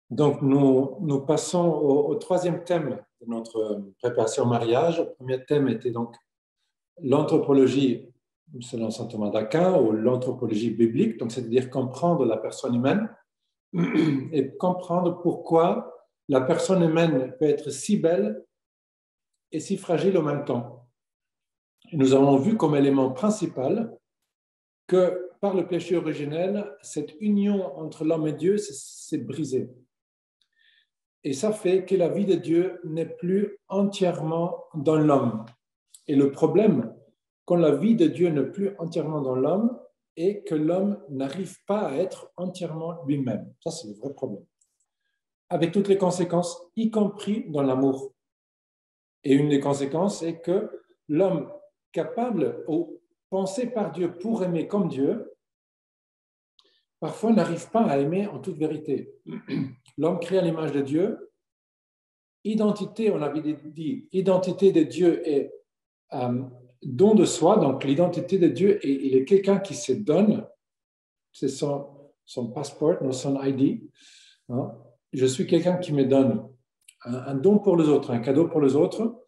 Donc, nous passons au troisième thème de notre préparation au mariage. Le premier thème était donc l'anthropologie selon saint Thomas d'Aquin ou l'anthropologie biblique, donc c'est-à-dire comprendre la personne humaine et comprendre pourquoi la personne humaine peut être si belle et si fragile en même temps. Et nous avons vu comme élément principal que par le péché originel, cette union entre l'homme et Dieu s'est brisée. Et ça fait que la vie de Dieu n'est plus entièrement dans l'homme. Et le problème, quand la vie de Dieu n'est plus entièrement dans l'homme, est que l'homme n'arrive pas à être entièrement lui-même. Ça, c'est le vrai problème. Avec toutes les conséquences, y compris dans l'amour. Et une des conséquences est que l'homme capable ou pensé par Dieu pour aimer comme Dieu, parfois n'arrive pas à aimer en toute vérité. L'homme créé à l'image de Dieu, identité, on avait dit, identité de Dieu est don de soi, donc l'identité de Dieu, et il est quelqu'un qui se donne, c'est son passeport, son ID. Hein. Je suis quelqu'un qui me donne un don pour les autres, un cadeau pour les autres.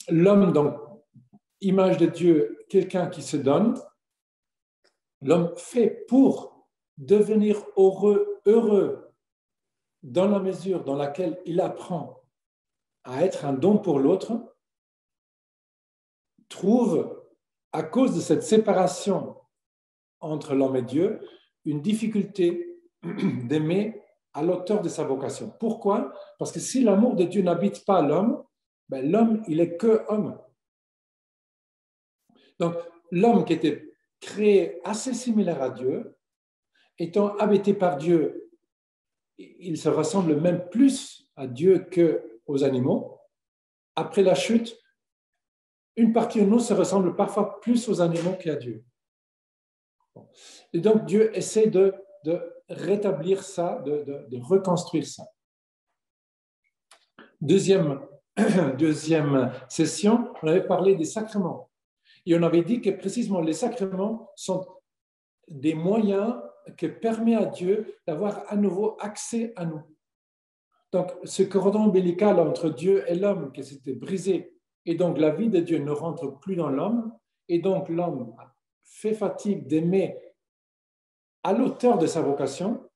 L'homme, donc, image de Dieu, quelqu'un qui se donne. L'homme fait pour devenir heureux dans la mesure dans laquelle il apprend à être un don pour l'autre, trouve, à cause de cette séparation entre l'homme et Dieu, une difficulté d'aimer à l'auteur de sa vocation. Pourquoi? Parce que si l'amour de Dieu n'habite pas l'homme, ben l'homme, il est que homme. Donc, l'homme qui était créé assez similaire à Dieu, étant habité par Dieu, il se ressemble même plus à Dieu qu'aux animaux. Après la chute, une partie de nous se ressemble parfois plus aux animaux qu'à Dieu. Et donc, Dieu essaie de rétablir ça, de reconstruire ça. Deuxième session, on avait parlé des sacrements. Et on avait dit que précisément les sacrements sont des moyens qui permettent à Dieu d'avoir à nouveau accès à nous. Donc, ce cordon ombilical entre Dieu et l'homme qui s'était brisé, et donc la vie de Dieu ne rentre plus dans l'homme, et donc l'homme fait fatigue d'aimer à l'auteur de sa vocation.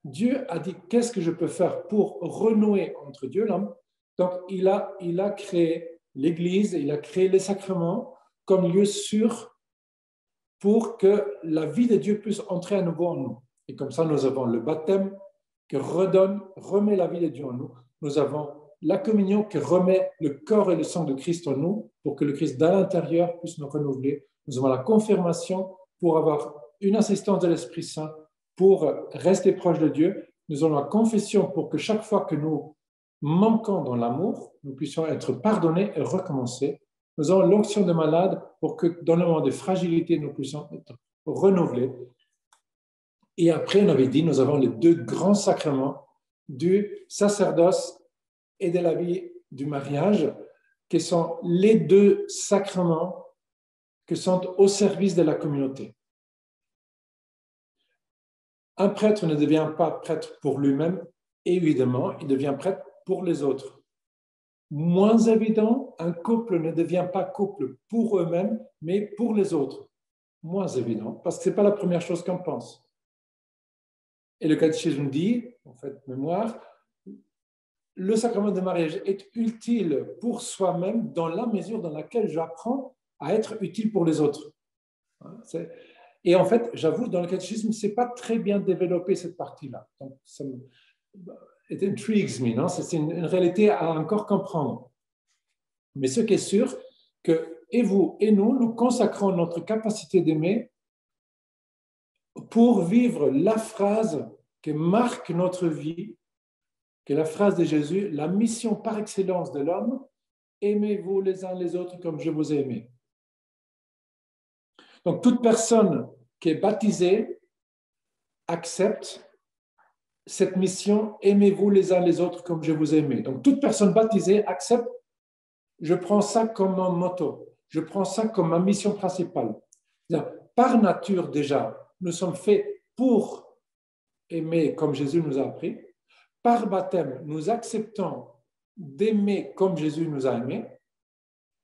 Dieu a dit, qu'est-ce que je peux faire pour renouer entre Dieu et l'homme? Donc, il a créé l'Église, il a créé les sacrements comme lieu sûr pour que la vie de Dieu puisse entrer à nouveau en nous. Et comme ça, nous avons le baptême qui remet la vie de Dieu en nous. Nous avons la communion qui remet le corps et le sang de Christ en nous pour que le Christ d'à l'intérieur puisse nous renouveler. Nous avons la confirmation pour avoir une assistance de l'Esprit Saint pour rester proche de Dieu. Nous avons la confession pour que chaque fois que nous manquons dans l'amour, nous puissions être pardonnés et recommencer. Nous avons l'onction de malade pour que dans le moment de fragilité, nous puissions être renouvelés. Et après, on avait dit, nous avons les deux grands sacrements du sacerdoce et de la vie du mariage, qui sont les deux sacrements qui sont au service de la communauté. Un prêtre ne devient pas prêtre pour lui-même, évidemment, il devient prêtre pour les autres. Moins évident, un couple ne devient pas couple pour eux-mêmes, mais pour les autres. Moins évident, parce que ce n'est pas la première chose qu'on pense. Et le catéchisme dit, en fait, mémoire, le sacrement de mariage est utile pour soi-même dans la mesure dans laquelle j'apprends à être utile pour les autres. Et en fait, j'avoue, dans le catéchisme, ce n'est pas très bien développé cette partie-là. Donc, it intrigues me, non? C'est une réalité à encore comprendre. Mais ce qui est sûr, que et vous et nous, nous consacrons notre capacité d'aimer pour vivre la phrase qui marque notre vie, qui est la phrase de Jésus, la mission par excellence de l'homme, aimez-vous les uns les autres comme je vous ai aimé. Donc, toute personne qui est baptisée accepte cette mission, aimez-vous les uns les autres comme je vous ai aimé. Donc, toute personne baptisée accepte, je prends ça comme mon motto, je prends ça comme ma mission principale. Par nature déjà, nous sommes faits pour aimer comme Jésus nous a appris. Par baptême, nous acceptons d'aimer comme Jésus nous a aimés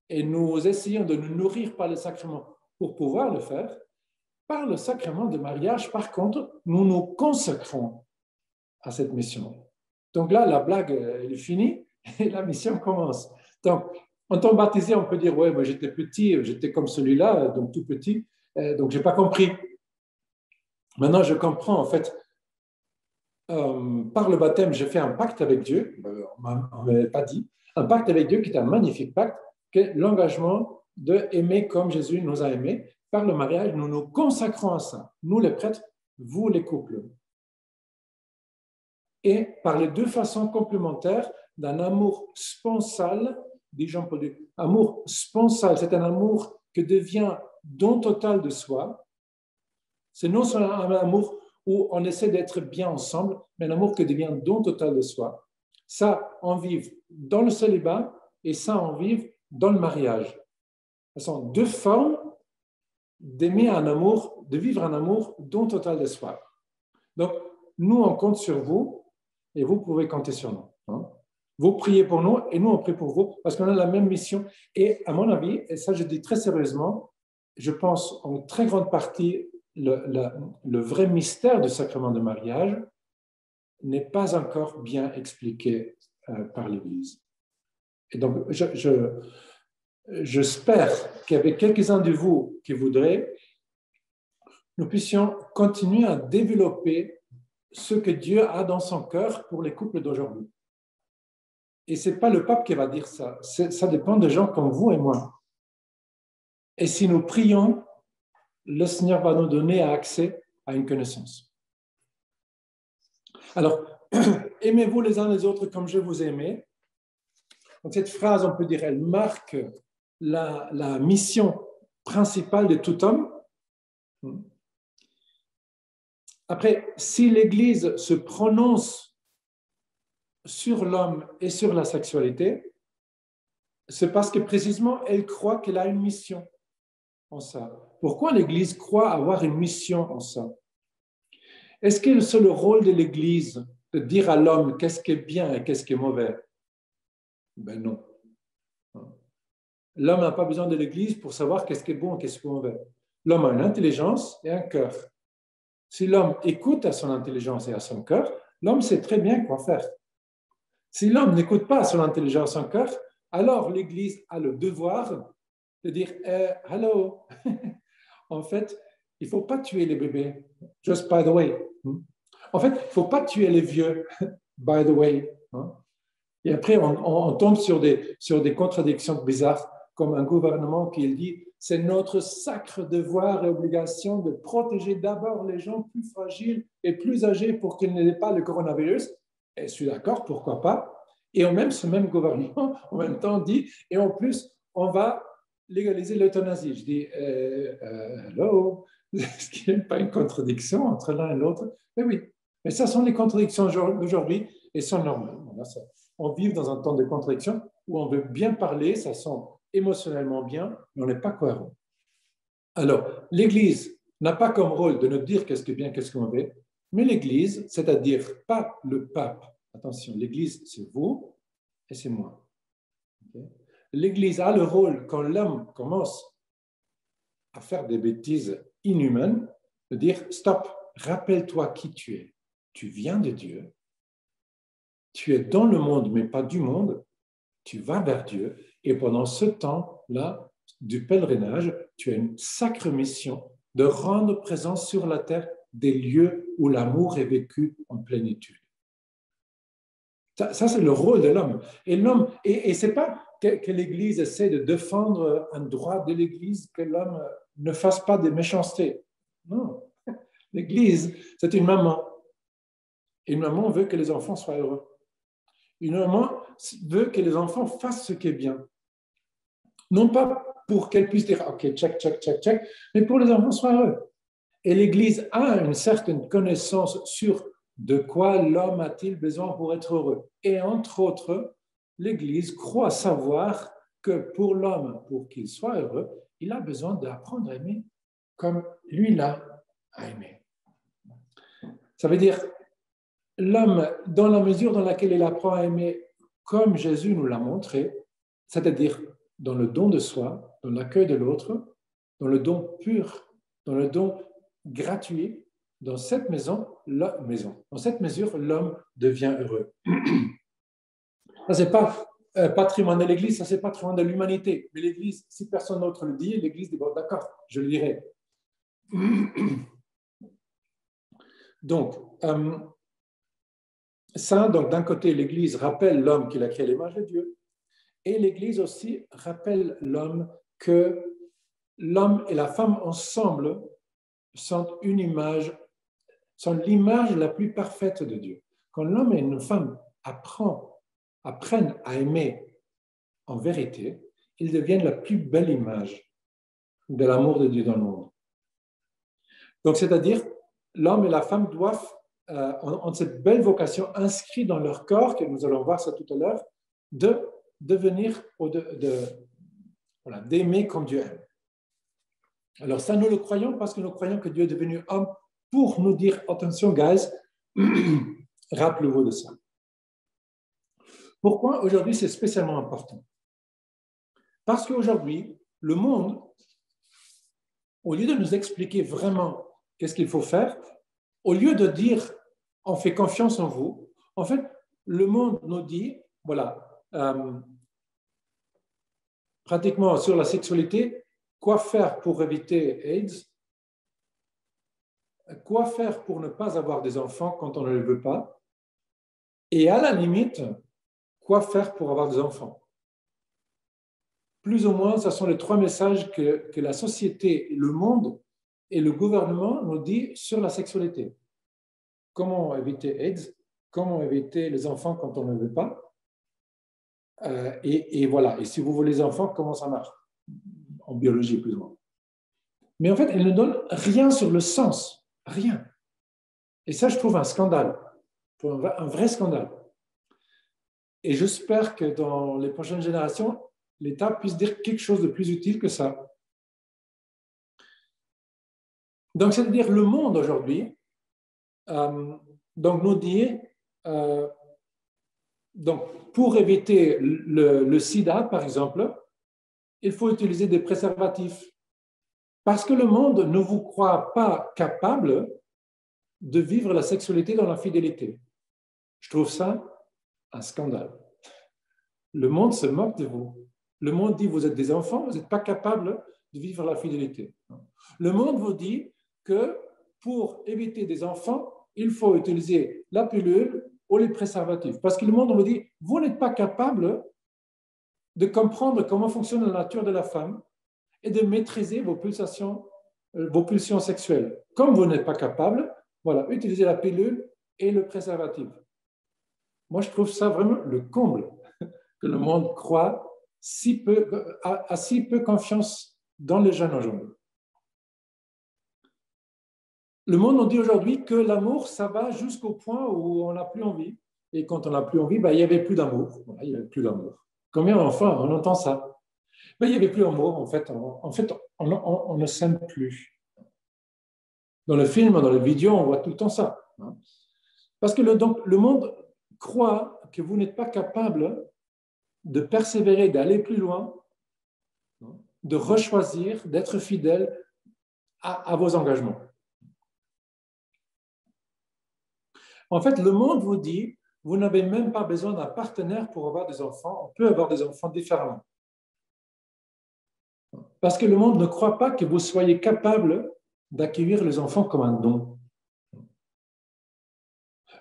et nous essayons de nous nourrir par le sacrement pour pouvoir le faire. Par le sacrement de mariage, par contre, nous nous consacrons à cette mission. Donc là, la blague elle est finie et la mission commence. Donc, en tant que baptisé, on peut dire, ouais, moi j'étais petit, j'étais comme celui-là, donc tout petit, donc je n'ai pas compris. Maintenant, je comprends, en fait, par le baptême, j'ai fait un pacte avec Dieu, on ne m'avait pas dit, un pacte avec Dieu qui est un magnifique pacte, qui est l'engagement d'aimer comme Jésus nous a aimés. Par le mariage, nous nous consacrons à ça. Nous, les prêtres, vous, les couples. Et par les deux façons complémentaires d'un amour sponsal, dit Jean-Paul II. Amour sponsal, c'est un amour qui devient don total de soi. C'est non seulement un amour où on essaie d'être bien ensemble, mais un amour qui devient don total de soi. Ça, on vive dans le célibat et ça, on vive dans le mariage. Ce sont deux formes d'aimer un amour, de vivre un amour don total de soi. Donc, nous, on compte sur vous et vous pouvez compter sur nous. Hein. Vous priez pour nous et nous, on prie pour vous parce qu'on a la même mission. Et à mon avis, et ça je dis très sérieusement, je pense en très grande partie le vrai mystère du sacrement de mariage n'est pas encore bien expliqué par l'Église. Et donc, j'espère qu'avec quelques-uns de vous qui voudraient, nous puissions continuer à développer ce que Dieu a dans son cœur pour les couples d'aujourd'hui. Et ce n'est pas le pape qui va dire ça, ça dépend de gens comme vous et moi. Et si nous prions, le Seigneur va nous donner accès à une connaissance. Alors, aimez-vous les uns les autres comme je vous ai aimé. Donc, cette phrase, on peut dire, elle marque la mission principale de tout homme. Après, si l'Église se prononce sur l'homme et sur la sexualité, c'est parce que précisément, elle croit qu'elle a une mission en ça. Pourquoi l'Église croit avoir une mission en ça? Est-ce que c'est le rôle de l'Église de dire à l'homme qu'est-ce qui est bien et qu'est-ce qui est mauvais? Ben non. L'homme n'a pas besoin de l'Église pour savoir qu'est-ce qui est bon et qu'est-ce qui est mauvais. L'homme a une intelligence et un cœur. Si l'homme écoute à son intelligence et à son cœur, l'homme sait très bien quoi faire. Si l'homme n'écoute pas à son intelligence et son cœur, alors l'Église a le devoir de dire « Hello, en fait, il ne faut pas tuer les bébés, just by the way. En fait, il ne faut pas tuer les vieux, by the way. » Et après, on tombe sur des contradictions bizarres, comme un gouvernement qui dit « C'est notre sacre devoir et obligation de protéger d'abord les gens plus fragiles et plus âgés pour qu'ils n'aient pas le coronavirus. » Et je suis d'accord, pourquoi pas. Et ce même gouvernement, en même temps, dit « Et en plus, on va légaliser l'euthanasie. » Je dis hello, est-ce qu'il n'y a pas une contradiction entre l'un et l'autre? Mais oui, mais ça sont les contradictions d'aujourd'hui et sont normales. On vit dans un temps de contradiction où on veut bien parler, ça sent émotionnellement bien, mais on n'est pas cohérent. Alors, l'Église n'a pas comme rôle de nous dire qu'est-ce qui est bien, qu'est-ce qui est mauvais, mais l'Église, c'est-à-dire pas le pape, attention, l'Église c'est vous et c'est moi. Okay? L'Église a le rôle, quand l'homme commence à faire des bêtises inhumaines, de dire stop, rappelle-toi qui tu es. Tu viens de Dieu, tu es dans le monde, mais pas du monde, tu vas vers Dieu, et pendant ce temps-là du pèlerinage, tu as une sacrée mission de rendre présent sur la terre des lieux où l'amour est vécu en plénitude. Ça c'est le rôle de l'homme. Et ce n'est pas que l'Église essaie de défendre un droit de l'Église que l'homme ne fasse pas de méchanceté. Non. L'Église, c'est une maman. Et une maman veut que les enfants soient heureux. Une maman veut que les enfants fassent ce qui est bien. Non pas pour qu'elle puisse dire « Ok, check, check, check, check », mais pour que les enfants soient heureux. Et l'Église a une certaine connaissance sur de quoi l'homme a-t-il besoin pour être heureux. Et entre autres, l'Église croit savoir que pour l'homme, pour qu'il soit heureux, il a besoin d'apprendre à aimer comme lui là a aimé. Ça veut dire l'homme, dans la mesure dans laquelle il apprend à aimer comme Jésus nous l'a montré, c'est-à-dire dans le don de soi, dans l'accueil de l'autre, dans le don pur, dans le don gratuit, dans cette dans cette mesure, l'homme devient heureux. Ça, c'est pas patrimoine de l'Église, ça, c'est patrimoine de l'humanité. Mais l'Église, si personne d'autre le dit, l'Église dit, bon, d'accord, je le dirai. Donc, ça, donc, d'un côté, l'Église rappelle l'homme qu'il a créé à l'image de Dieu, et l'Église aussi rappelle l'homme que l'homme et la femme ensemble sont une image, sont l'image la plus parfaite de Dieu. Quand l'homme et une femme apprennent à aimer en vérité, ils deviennent la plus belle image de l'amour de Dieu dans le monde. Donc, c'est-à-dire, l'homme et la femme doivent, ont cette belle vocation inscrite dans leur corps, que nous allons voir ça tout à l'heure, de devenir, d'aimer comme Dieu aime. Alors ça, nous le croyons parce que nous croyons que Dieu est devenu homme pour nous dire, attention, guys, rappelez-vous de ça. Pourquoi aujourd'hui c'est spécialement important? Parce qu'aujourd'hui, le monde, au lieu de nous expliquer vraiment qu'est-ce qu'il faut faire, au lieu de dire on fait confiance en vous, en fait, le monde nous dit, voilà, pratiquement sur la sexualité, quoi faire pour éviter AIDS, quoi faire pour ne pas avoir des enfants quand on ne le veut pas, et à la limite, quoi faire pour avoir des enfants. Plus ou moins, ce sont les trois messages que la société, le monde et le gouvernement nous disent sur la sexualité. Comment éviter AIDS, comment éviter les enfants quand on ne veut pas, et voilà. Et si vous voulez les enfants, comment ça marche? En biologie, plus ou moins. Mais en fait, ils ne donnent rien sur le sens, rien. Et ça, je trouve un scandale, un vrai scandale. Et j'espère que dans les prochaines générations, l'État puisse dire quelque chose de plus utile que ça. Donc, c'est-à-dire le monde aujourd'hui, donc nous dit, donc pour éviter le sida, par exemple, il faut utiliser des préservatifs. Parce que le monde ne vous croit pas capable de vivre la sexualité dans la fidélité. Je trouve ça un scandale. Le monde se moque de vous. Le monde dit, vous êtes des enfants, vous n'êtes pas capables de vivre la fidélité. Le monde vous dit que pour éviter des enfants, il faut utiliser la pilule ou les préservatifs. Parce que le monde vous dit, vous n'êtes pas capable de comprendre comment fonctionne la nature de la femme et de maîtriser vos pulsions sexuelles. Comme vous n'êtes pas capable, voilà, utilisez la pilule et le préservatif. Moi, je trouve ça vraiment le comble que le monde croit a si peu confiance dans les jeunes aujourd'hui. Le monde nous dit aujourd'hui que l'amour, ça va jusqu'au point où on n'a plus envie. Et quand on n'a plus envie, il n'y avait plus d'amour. Voilà, il n'y avait plus d'amour. Combien d'enfants on entend ça? Il n'y avait plus d'amour, en fait. On ne s'aime plus. Dans le film, dans les vidéos, on voit tout le temps ça. Parce que le monde croit que vous n'êtes pas capable de persévérer, d'aller plus loin, de rechoisir, d'être fidèle à vos engagements. En fait, le monde vous dit, vous n'avez même pas besoin d'un partenaire pour avoir des enfants. On peut avoir des enfants différemment. Parce que le monde ne croit pas que vous soyez capable d'accueillir les enfants comme un don.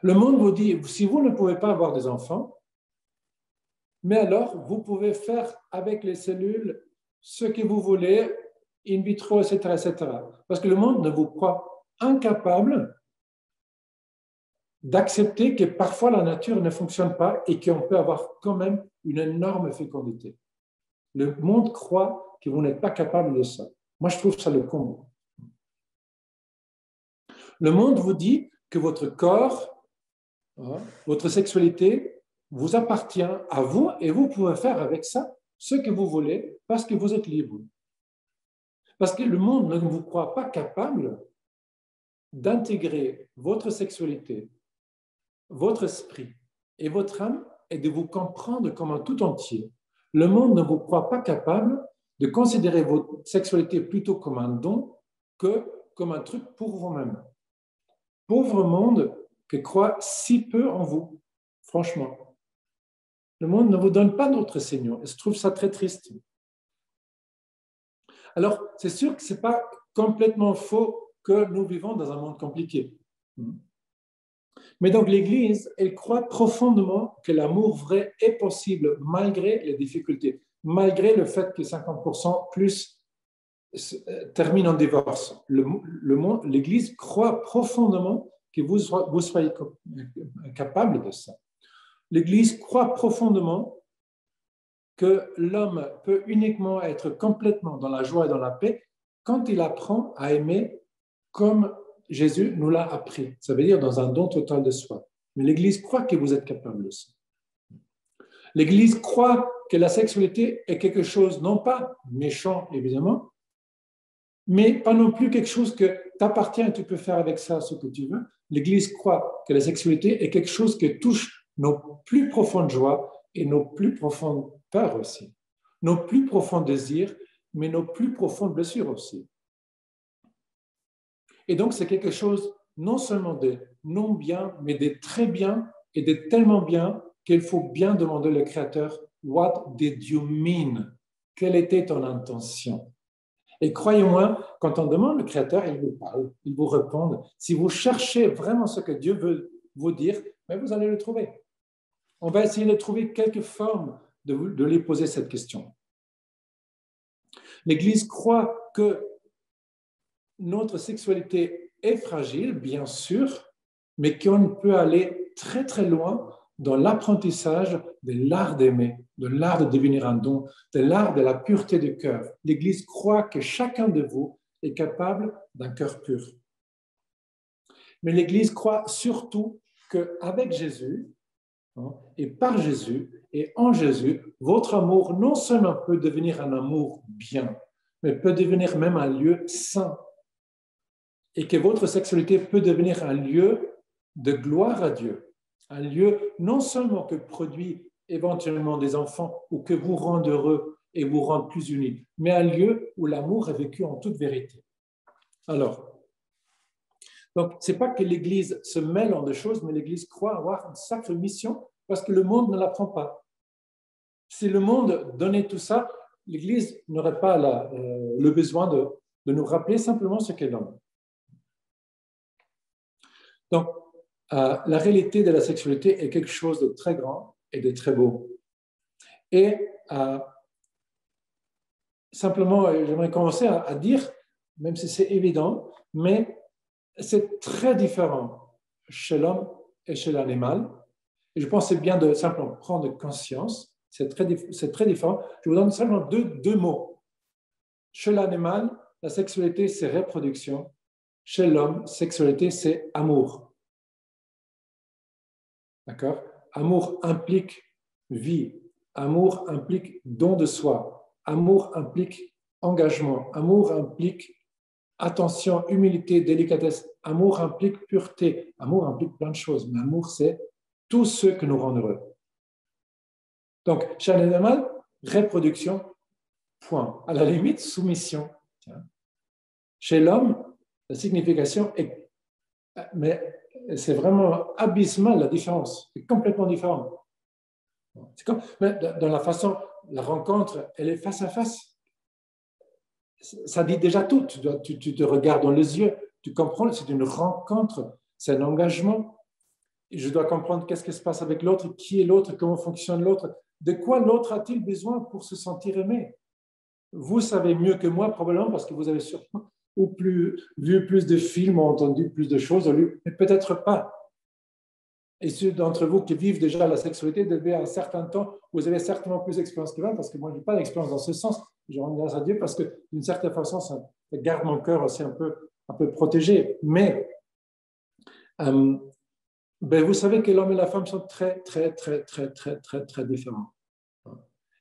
Le monde vous dit, si vous ne pouvez pas avoir des enfants, mais alors vous pouvez faire avec les cellules ce que vous voulez, in vitro, etc., etc. Parce que le monde ne vous croit incapable d'accepter que parfois la nature ne fonctionne pas et qu'on peut avoir quand même une énorme fécondité. Le monde croit que vous n'êtes pas capable de ça. Moi, je trouve ça le comble. Le monde vous dit que votre corps, votre sexualité vous appartient à vous et vous pouvez faire avec ça ce que vous voulez parce que vous êtes libre. Parce que le monde ne vous croit pas capable d'intégrer votre sexualité, votre esprit et votre âme et de vous comprendre comme un tout entier. Le monde ne vous croit pas capable de considérer votre sexualité plutôt comme un don que comme un truc pour vous-même. Pauvre monde qui croit si peu en vous, franchement. Le monde ne vous donne pas d'autre Seigneur et je trouve ça très triste. Alors, c'est sûr que ce n'est pas complètement faux que nous vivons dans un monde compliqué. Mais donc l'Église, elle croit profondément que l'amour vrai est possible malgré les difficultés, malgré le fait que 50% plus terminent en divorce. L'Église croit profondément que vous soyez capable de ça. L'Église croit profondément que l'homme peut uniquement être complètement dans la joie et dans la paix quand il apprend à aimer comme Jésus nous l'a appris. Ça veut dire dans un don total de soi. Mais l'Église croit que vous êtes capable de ça. L'Église croit que la sexualité est quelque chose, non pas méchant, évidemment, mais pas non plus quelque chose que t'appartient et tu peux faire avec ça ce que tu veux. L'Église croit que la sexualité est quelque chose qui touche nos plus profondes joies et nos plus profondes peurs aussi, nos plus profonds désirs, mais nos plus profondes blessures aussi. Et donc, c'est quelque chose non seulement de non bien, mais de très bien et de tellement bien qu'il faut bien demander au Créateur, « What did you mean ?» Quelle était ton intention? Et croyez-moi, quand on demande au Créateur, il vous parle, il vous répond. Si vous cherchez vraiment ce que Dieu veut vous dire, mais vous allez le trouver. On va essayer de trouver quelques formes de lui poser cette question. L'Église croit que notre sexualité est fragile, bien sûr, mais qu'on peut aller très, très loin dans l'apprentissage de l'art d'aimer, de l'art de devenir un don, de l'art de la pureté du cœur. L'Église croit que chacun de vous est capable d'un cœur pur. Mais l'Église croit surtout qu'avec Jésus, et par Jésus, et en Jésus, votre amour non seulement peut devenir un amour bien, mais peut devenir même un lieu saint. Et que votre sexualité peut devenir un lieu de gloire à Dieu. Un lieu non seulement que produit éventuellement des enfants ou que vous rend heureux et vous rend plus unis, mais un lieu où l'amour est vécu en toute vérité. Alors, donc, ce n'est pas que l'Église se mêle en deux choses, mais l'Église croit avoir une sacrée mission parce que le monde ne l'apprend pas. Si le monde donnait tout ça, l'Église n'aurait pas le besoin de nous rappeler simplement ce qu'est l'homme. Donc, la réalité de la sexualité est quelque chose de très grand et de très beau. Et simplement, j'aimerais commencer à dire, même si c'est évident, mais c'est très différent chez l'homme et chez l'animal. Et je pense que c'est bien de simplement prendre conscience. C'est très différent. Je vous donne simplement deux mots. Chez l'animal, la sexualité, c'est reproduction. Chez l'homme, sexualité, c'est amour. D'accord? Amour implique vie. Amour implique don de soi. Amour implique engagement. Amour implique attention, humilité, délicatesse. Amour implique pureté. Amour implique plein de choses. Mais amour, c'est tout ce que nous rend heureux. Donc, chez l'animal, reproduction, point. À la limite, soumission. Chez l'homme, la signification est... Mais c'est vraiment abysmal la différence. C'est complètement différent. Mais dans la façon, la rencontre, elle est face à face. Ça dit déjà tout. Tu te regardes dans les yeux, tu comprends, c'est une rencontre, c'est un engagement. Et je dois comprendre qu'est-ce qui se passe avec l'autre, qui est l'autre, comment fonctionne l'autre, de quoi l'autre a-t-il besoin pour se sentir aimé. Vous savez mieux que moi, probablement, parce que vous avez sûrement vu plus de films, entendu plus de choses, mais peut-être pas. Et ceux d'entre vous qui vivent déjà la sexualité, depuis un certain temps, vous avez certainement plus d'expérience que moi, parce que moi, je n'ai pas d'expérience dans ce sens. Je rends grâce à Dieu parce que, d'une certaine façon, ça garde mon cœur aussi un peu protégé. Mais vous savez que l'homme et la femme sont très, très, très, très, très, très, très différents.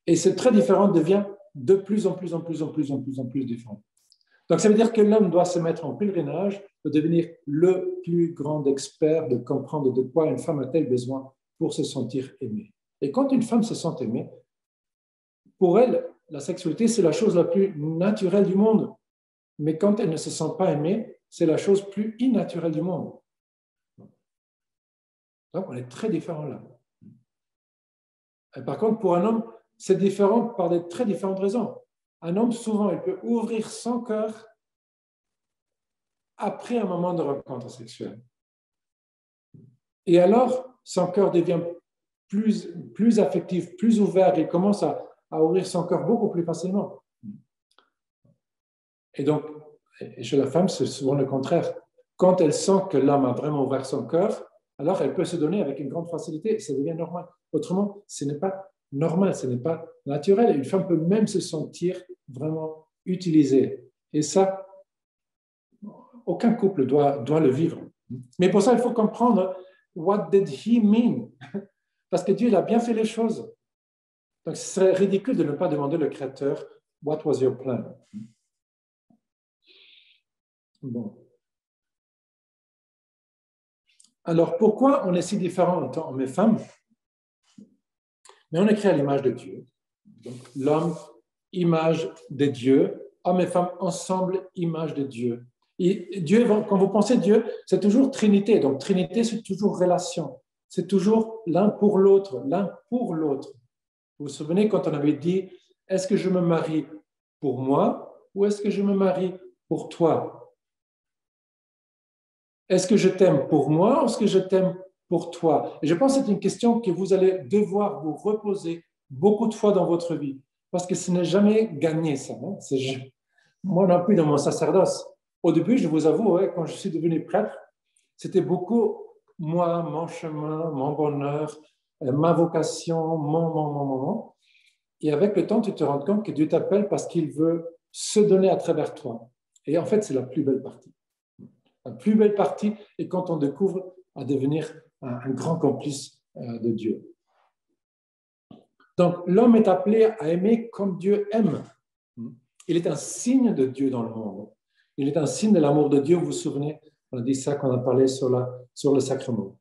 Et ce très différent devient de plus en plus différent. Donc, ça veut dire que l'homme doit se mettre en pèlerinage de devenir le plus grand expert, de comprendre de quoi une femme a-t-elle besoin pour se sentir aimée. Et quand une femme se sent aimée, pour elle, la sexualité, c'est la chose la plus naturelle du monde. Mais quand elle ne se sent pas aimée, c'est la chose plus innaturelle du monde. Donc, on est très différents là. Et par contre, pour un homme, c'est différent par des très différentes raisons. Un homme, souvent, il peut ouvrir son cœur après un moment de rencontre sexuelle. Et alors, son cœur devient plus affectif, plus ouvert, il commence à ouvrir son cœur beaucoup plus facilement. Et donc, chez la femme, c'est souvent le contraire. Quand elle sent que l'homme a vraiment ouvert son cœur, alors elle peut se donner avec une grande facilité et ça devient normal. Autrement, ce n'est pas normal, ce n'est pas naturel. Une femme peut même se sentir vraiment utilisée. Et ça, aucun couple doit le vivre. Mais pour ça, il faut comprendre what did he mean? Parce que Dieu, il a bien fait les choses. Donc, ce serait ridicule de ne pas demander au Créateur, what was your plan? Bon. Alors, pourquoi on est si différents en tant qu'hommes et femmes? Mais on est créé à l'image de Dieu. Donc, l'homme, image de Dieu. Hommes et femmes, ensemble, image de Dieu. Et Dieu, quand vous pensez Dieu, c'est toujours Trinité. Donc, Trinité, c'est toujours relation. C'est toujours l'un pour l'autre, l'un pour l'autre. Vous vous souvenez quand on avait dit, est-ce que je me marie pour moi ou est-ce que je me marie pour toi? Est-ce que je t'aime pour moi ou est-ce que je t'aime pour toi? Et je pense que c'est une question que vous allez devoir vous reposer beaucoup de fois dans votre vie, parce que ce n'est jamais gagné, ça. Hein? Moi non plus dans mon sacerdoce. Au début, je vous avoue, quand je suis devenu prêtre, c'était beaucoup moi, mon chemin, mon bonheur, ma vocation, mon. Et avec le temps, tu te rends compte que Dieu t'appelle parce qu'il veut se donner à travers toi. Et en fait, c'est la plus belle partie. La plus belle partie est quand on découvre à devenir un grand complice de Dieu. Donc, l'homme est appelé à aimer comme Dieu aime. Il est un signe de Dieu dans le monde. Il est un signe de l'amour de Dieu. Vous vous souvenez, on a dit ça quand on a parlé sur le sacrement.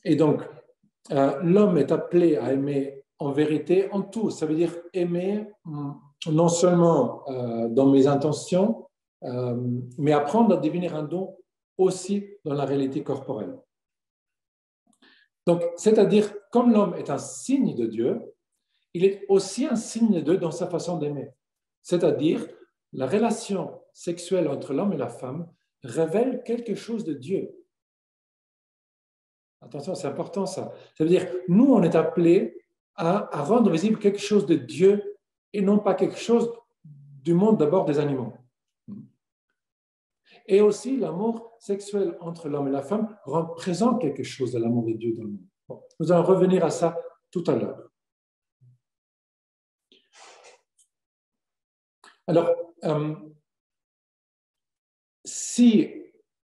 Et donc, l'homme est appelé à aimer en vérité, en tout. Ça veut dire aimer non seulement dans mes intentions, mais apprendre à devenir un don aussi dans la réalité corporelle. Donc, c'est-à-dire, comme l'homme est un signe de Dieu, il est aussi un signe de Dieu dans sa façon d'aimer. C'est-à-dire, la relation sexuelle entre l'homme et la femme révèle quelque chose de Dieu. Attention, c'est important ça. Ça veut dire, nous, on est appelés à rendre visible quelque chose de Dieu et non pas quelque chose du monde d'abord des animaux. Et aussi, l'amour sexuel entre l'homme et la femme représente quelque chose de l'amour de Dieu dans le monde. Bon, nous allons revenir à ça tout à l'heure. Alors, si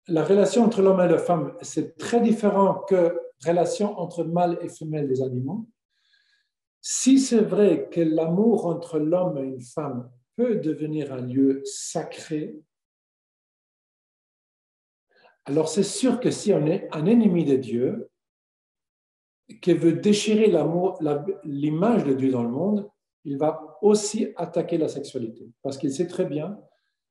la relation entre l'homme et la femme, c'est très différent que la relation entre mâle et femelle des animaux, si c'est vrai que l'amour entre l'homme et une femme peut devenir un lieu sacré, alors c'est sûr que si on est un ennemi de Dieu, qui veut déchirer l'image de Dieu dans le monde, il va aussi attaquer la sexualité. Parce qu'il sait très bien,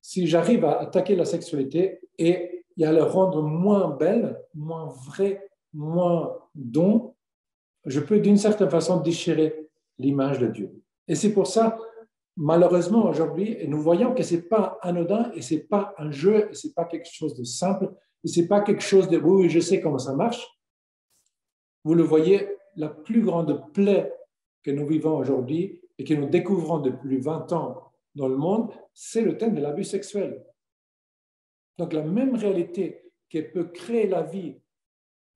si j'arrive à attaquer la sexualité et à la rendre moins belle, moins vraie, moins don, je peux d'une certaine façon déchirer l'image de Dieu. Et c'est pour ça, malheureusement aujourd'hui, nous voyons que ce n'est pas anodin et ce n'est pas un jeu, et ce n'est pas quelque chose de simple, et ce n'est pas quelque chose de oui, je sais comment ça marche. Vous le voyez, la plus grande plaie que nous vivons aujourd'hui et que nous découvrons depuis 20 ans dans le monde, c'est le thème de l'abus sexuel. Donc la même réalité qui peut créer la vie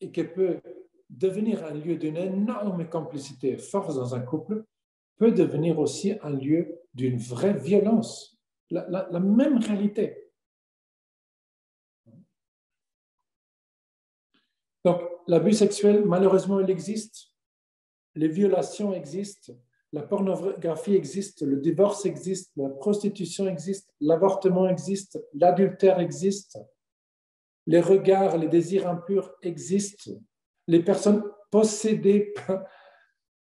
et qui peut devenir un lieu d'une énorme complicité et force dans un couple, peut devenir aussi un lieu d'une vraie violence. La même réalité. Donc, l'abus sexuel, malheureusement, il existe. Les violations existent. la pornographie existe, le divorce existe, la prostitution existe, l'avortement existe, l'adultère existe, les regards, les désirs impurs existent, les personnes possédées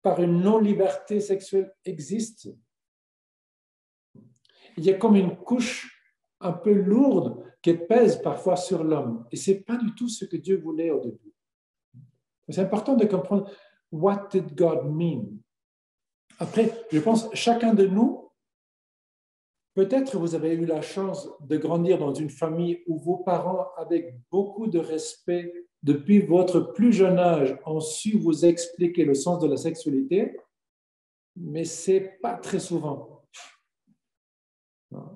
par une non-liberté sexuelle existent. Il y a comme une couche un peu lourde qui pèse parfois sur l'homme. Et ce n'est pas du tout ce que Dieu voulait au début. C'est important de comprendre what did God mean. Après, je pense, chacun de nous, peut-être vous avez eu la chance de grandir dans une famille où vos parents, avec beaucoup de respect, depuis votre plus jeune âge, ont su vous expliquer le sens de la sexualité, mais ce n'est pas très souvent.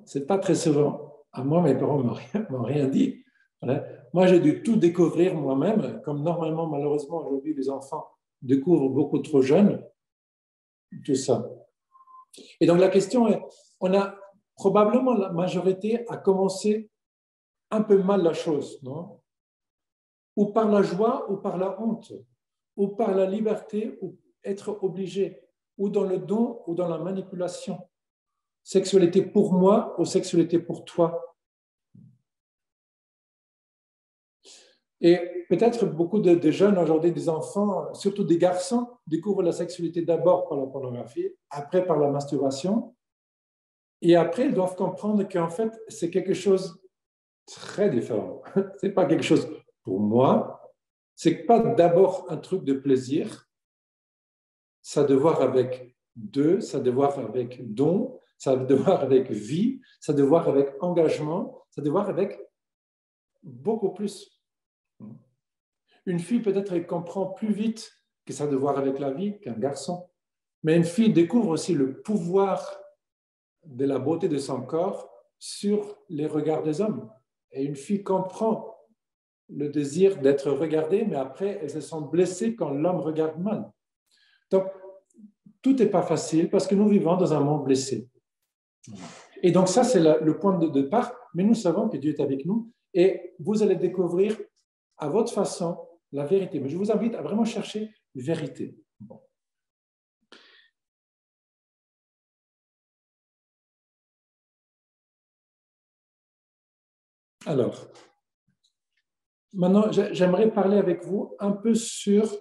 Ce n'est pas très souvent. À moi, mes parents ne m'ont rien dit. Voilà. Moi, j'ai dû tout découvrir moi-même, comme normalement, malheureusement, aujourd'hui, les enfants découvrent beaucoup trop jeunes, tout ça. Et donc, la question est, on a probablement la majorité à commencer un peu mal la chose, non? Ou par la joie, ou par la honte, ou par la liberté, ou être obligé, ou dans le don, ou dans la manipulation. Sexualité pour moi ou sexualité pour toi. Et peut-être beaucoup de jeunes aujourd'hui, des enfants, surtout des garçons, découvrent la sexualité d'abord par la pornographie, après par la masturbation, et après ils doivent comprendre qu'en fait c'est quelque chose de très différent. Ce n'est pas quelque chose pour moi, c'est pas d'abord un truc de plaisir, ça a de voir avec Dieu, ça a de voir avec don, ça a de voir avec vie, ça a de voir avec engagement, ça a de voir avec beaucoup plus. Une fille, peut-être, elle comprend plus vite que ça a de voir avec la vie qu'un garçon. Mais une fille découvre aussi le pouvoir de la beauté de son corps sur les regards des hommes. Et une fille comprend le désir d'être regardée, mais après, elle se sent blessée quand l'homme regarde mal. Donc, tout n'est pas facile parce que nous vivons dans un monde blessé. Et donc ça, c'est le point de départ, mais nous savons que Dieu est avec nous et vous allez découvrir à votre façon la vérité. Mais je vous invite à vraiment chercher la vérité. Bon. Alors, maintenant, j'aimerais parler avec vous un peu sur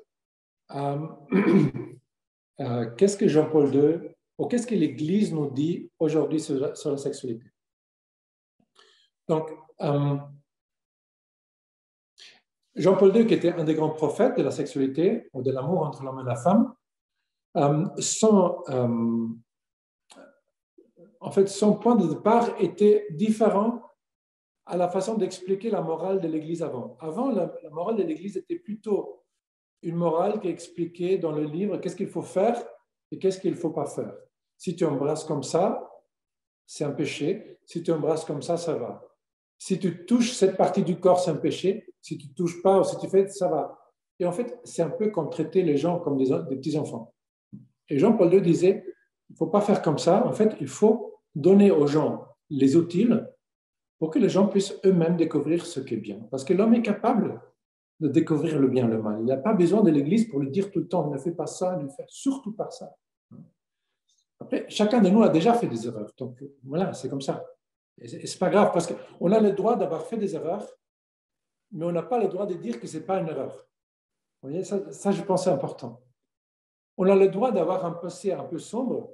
qu'est-ce que Jean-Paul II, ou qu'est-ce que l'Église nous dit aujourd'hui sur la sexualité. Donc, Jean-Paul II, qui était un des grands prophètes de la sexualité, ou de l'amour entre l'homme et la femme, son point de départ était différent à la façon d'expliquer la morale de l'Église avant. Avant, la morale de l'Église était plutôt une morale qui expliquait dans le livre qu'est-ce qu'il faut faire et qu'est-ce qu'il ne faut pas faire. Si tu embrasses comme ça, c'est un péché. Si tu embrasses comme ça va. Si tu touches cette partie du corps, c'est un péché. Si tu ne touches pas ou si tu fais, ça va. Et en fait, c'est un peu comme traiter les gens comme des petits-enfants. Et Jean-Paul II disait, il ne faut pas faire comme ça. En fait, il faut donner aux gens les outils pour que les gens puissent eux-mêmes découvrir ce qui est bien. Parce que l'homme est capable de découvrir le bien et le mal. Il n'a pas besoin de l'Église pour lui dire tout le temps, ne fais pas ça, ne fais surtout pas ça. Après, chacun de nous a déjà fait des erreurs. Donc voilà, c'est comme ça. Et ce n'est pas grave, parce qu'on a le droit d'avoir fait des erreurs, mais on n'a pas le droit de dire que ce n'est pas une erreur. Vous voyez, ça, je pense, c'est important. On a le droit d'avoir un passé un peu sombre,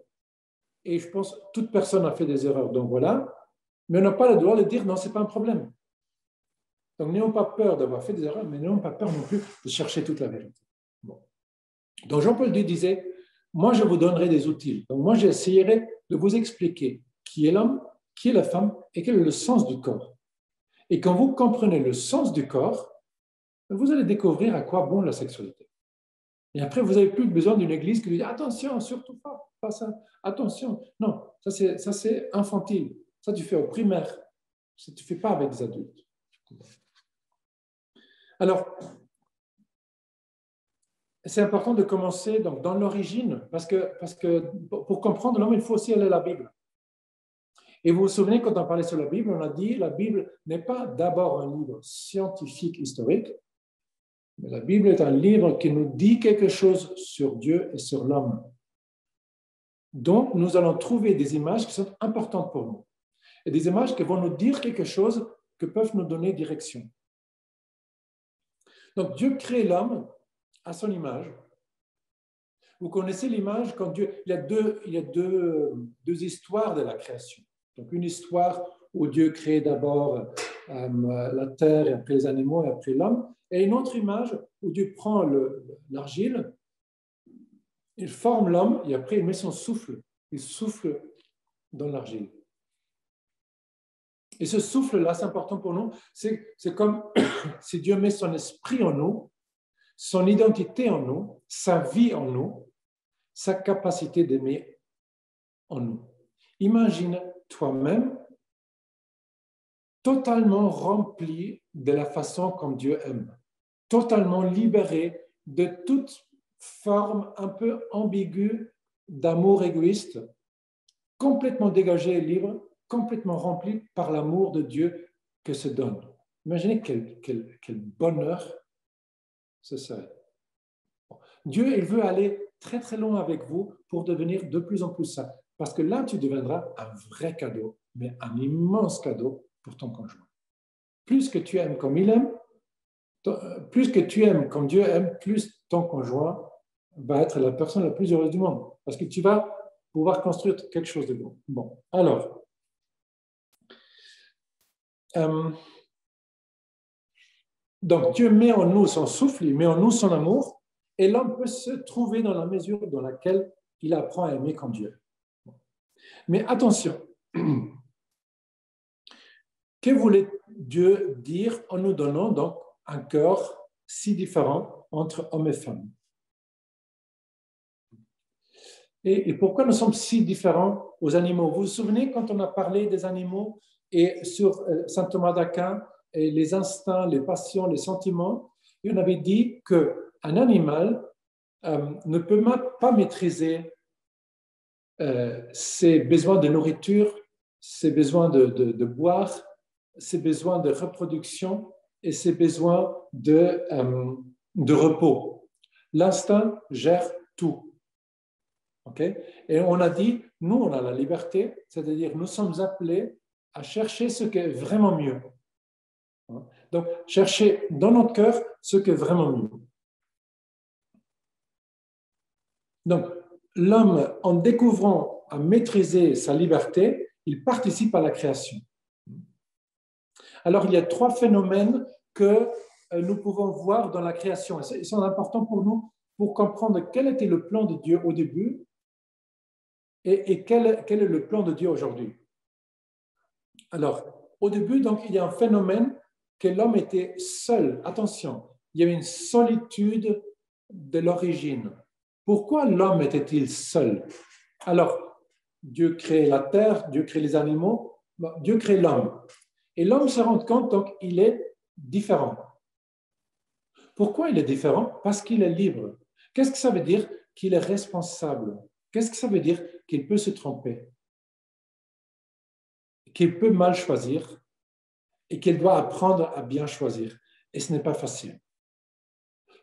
et je pense que toute personne a fait des erreurs, donc voilà, mais on n'a pas le droit de dire non, ce n'est pas un problème. Donc n'ayons pas peur d'avoir fait des erreurs, mais n'ayons pas peur non plus de chercher toute la vérité. Bon. Donc Jean-Paul II disait, moi je vous donnerai des outils. Donc moi j'essayerai de vous expliquer qui est l'homme, qui est la femme et quel est le sens du corps. Et quand vous comprenez le sens du corps, vous allez découvrir à quoi bon la sexualité. Et après, vous n'avez plus besoin d'une église qui vous dit attention, surtout pas ça, attention. Non, ça c'est infantile. Ça, tu fais au primaire. Ça, tu ne fais pas avec des adultes. Alors, c'est important de commencer donc, dans l'origine, parce que pour comprendre l'homme, il faut aussi aller à la Bible. Et vous vous souvenez, quand on parlait sur la Bible, on a dit la Bible n'est pas d'abord un livre scientifique, historique, mais la Bible est un livre qui nous dit quelque chose sur Dieu et sur l'homme. Donc, nous allons trouver des images qui sont importantes pour nous et des images qui vont nous dire quelque chose, qui peuvent nous donner direction. Donc, Dieu crée l'homme à son image. Vous connaissez l'image quand Dieu... Il y a deux histoires de la création. Donc, une histoire où Dieu crée d'abord la terre, et après les animaux, et après l'homme. Et une autre image où Dieu prend l'argile, il forme l'homme, et après il met son souffle. Il souffle dans l'argile. Et ce souffle-là, c'est important pour nous. C'est comme si Dieu met son esprit en nous, son identité en nous, sa vie en nous, sa capacité d'aimer en nous. Imagine toi-même totalement rempli de la façon comme Dieu aime, totalement libéré de toute forme un peu ambiguë d'amour égoïste, complètement dégagé et libre, complètement rempli par l'amour de Dieu que se donne. Imaginez quel bonheur ce serait. Dieu, il veut aller très très loin avec vous pour devenir de plus en plus ça. Parce que là, tu deviendras un vrai cadeau, mais un immense cadeau pour ton conjoint. Plus que tu aimes comme il aime, plus que tu aimes comme Dieu aime, plus ton conjoint va être la personne la plus heureuse du monde. Parce que tu vas pouvoir construire quelque chose de bon. Bon, alors, donc Dieu met en nous son souffle, il met en nous son amour, et l'homme peut se trouver dans la mesure dans laquelle il apprend à aimer comme Dieu. Mais attention, que voulait Dieu dire en nous donnant donc un cœur si différent entre hommes et femmes? Et pourquoi nous sommes si différents aux animaux? Vous vous souvenez quand on a parlé des animaux et sur saint Thomas d'Aquin et les instincts, les passions, les sentiments, et on avait dit qu'un animal ne peut pas maîtriser ses besoins de nourriture, ses besoins de boire, ses besoins de reproduction et ses besoins de repos. L'instinct gère tout. Okay? Et on a dit, nous, on a la liberté, c'est-à-dire nous sommes appelés à chercher ce qui est vraiment mieux. Donc, chercher dans notre cœur ce qui est vraiment mieux. Donc, l'homme, en découvrant à maîtriser sa liberté, il participe à la création. Alors, il y a 3 phénomènes que nous pouvons voir dans la création. Ils sont importants pour nous pour comprendre quel était le plan de Dieu au début et quel est le plan de Dieu aujourd'hui. Alors, au début, donc, il y a un phénomène que l'homme était seul. Attention, il y avait une solitude de l'origine. Pourquoi l'homme était-il seul? Alors, Dieu crée la terre, Dieu crée les animaux, Dieu crée l'homme. Et l'homme se rend compte, donc, il est différent. Pourquoi il est différent? Parce qu'il est libre. Qu'est-ce que ça veut dire? Qu'il est responsable. Qu'est-ce que ça veut dire? Qu'il peut se tromper, qu'il peut mal choisir et qu'il doit apprendre à bien choisir. Et ce n'est pas facile.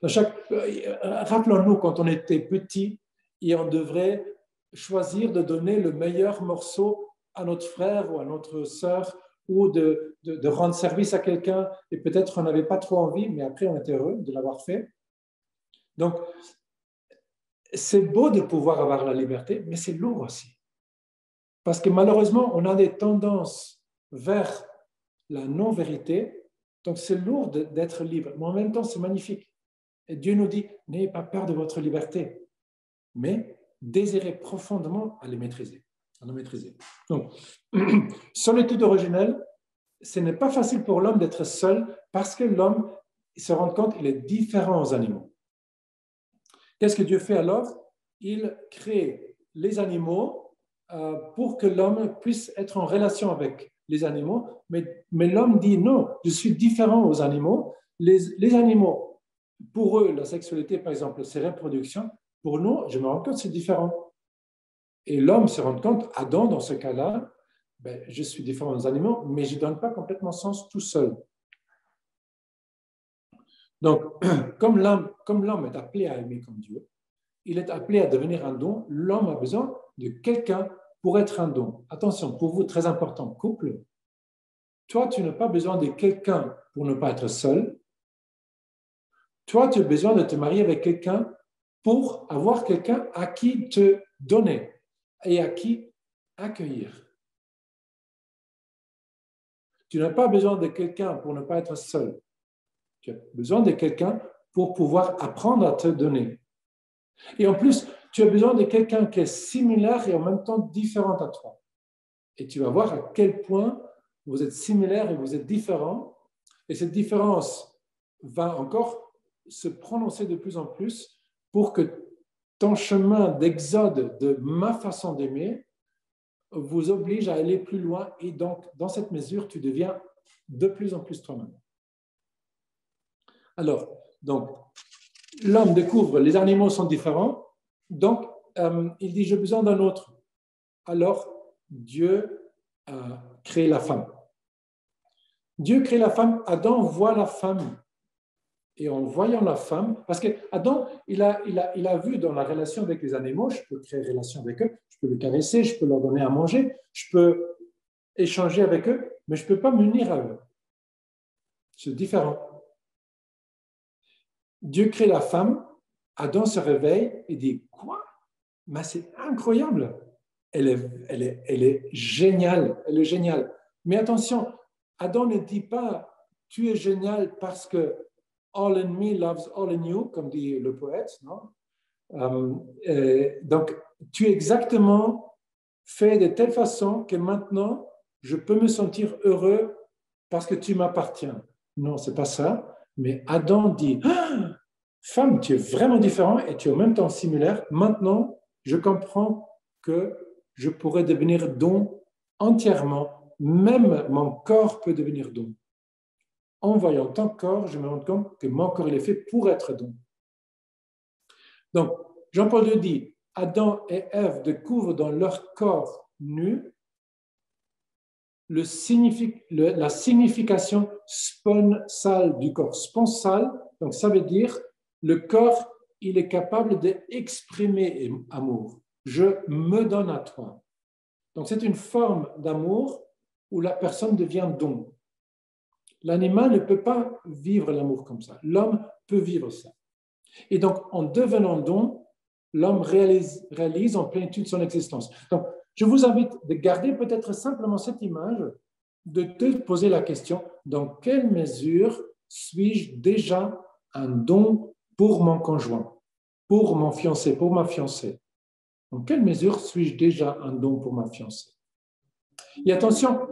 Rappelons-nous quand on était petit et on devrait choisir de donner le meilleur morceau à notre frère ou à notre sœur ou de rendre service à quelqu'un et peut-être on n'avait pas trop envie, mais après on était heureux de l'avoir fait. Donc, c'est beau de pouvoir avoir la liberté, mais c'est lourd aussi. Parce que malheureusement, on a des tendances vers la non-vérité, donc c'est lourd d'être libre, mais en même temps, c'est magnifique. Et Dieu nous dit, n'ayez pas peur de votre liberté, mais désirez profondément à les maîtriser. À nous maîtriser. Donc, solitude originelle, ce n'est pas facile pour l'homme d'être seul parce que l'homme se rend compte qu'il est différent aux animaux. Qu'est-ce que Dieu fait alors? Il crée les animaux pour que l'homme puisse être en relation avec les animaux, mais l'homme dit non, je suis différent aux animaux. Les animaux, pour eux, la sexualité, par exemple, c'est reproduction. Pour nous, je me rends compte, c'est différent. Et l'homme se rend compte, Adam, dans ce cas-là, ben, je suis différent des animaux, mais je ne donne pas complètement sens tout seul. Donc, comme l'homme est appelé à aimer comme Dieu, il est appelé à devenir un don, l'homme a besoin de quelqu'un pour être un don. Attention, pour vous, très important, couple, toi, tu n'as pas besoin de quelqu'un pour ne pas être seul. Toi, tu as besoin de te marier avec quelqu'un pour avoir quelqu'un à qui te donner et à qui accueillir. Tu n'as pas besoin de quelqu'un pour ne pas être seul. Tu as besoin de quelqu'un pour pouvoir apprendre à te donner. Et en plus, tu as besoin de quelqu'un qui est similaire et en même temps différent à toi. Et tu vas voir à quel point vous êtes similaires et vous êtes différents. Et cette différence va encore se prononcer de plus en plus pour que ton chemin d'exode de ma façon d'aimer vous oblige à aller plus loin. Et donc, dans cette mesure, tu deviens de plus en plus toi-même. Alors, donc, l'homme découvre les animaux sont différents. Donc, il dit, j'ai besoin d'un autre. Alors, Dieu a créé la femme. Dieu crée la femme, Adam voit la femme. Et en voyant la femme, parce qu'Adam, il a vu dans la relation avec les animaux, je peux créer relation avec eux, je peux les caresser, je peux leur donner à manger, je peux échanger avec eux, mais je ne peux pas m'unir à eux. C'est différent. Dieu crée la femme, Adam se réveille et dit, quoi? Mais c'est incroyable. Elle est géniale, elle est géniale. Mais attention, Adam ne dit pas, tu es génial parce que all in me loves all in you, comme dit le poète, non? Donc, tu es exactement fait de telle façon que maintenant, je peux me sentir heureux parce que tu m'appartiens. Non, c'est pas ça. Mais Adam dit, ah, femme, tu es vraiment différent et tu es en même temps similaire. Maintenant, je comprends que je pourrais devenir don entièrement. Même mon corps peut devenir don. En voyant ton corps, je me rends compte que mon corps il est fait pour être don. Donc, Jean-Paul II dit, Adam et Ève découvrent dans leur corps nu la signification sponsale du corps. Sponsale, donc ça veut dire le corps, il est capable d'exprimer amour. Je me donne à toi. Donc, c'est une forme d'amour où la personne devient don. L'animal ne peut pas vivre l'amour comme ça. L'homme peut vivre ça. Et donc, en devenant don, l'homme réalise en plénitude son existence. Donc, je vous invite de garder peut-être simplement cette image, de te poser la question, dans quelle mesure suis-je déjà un don pour mon conjoint, pour mon fiancé, pour ma fiancée? Dans quelle mesure suis-je déjà un don pour ma fiancée? Et attention,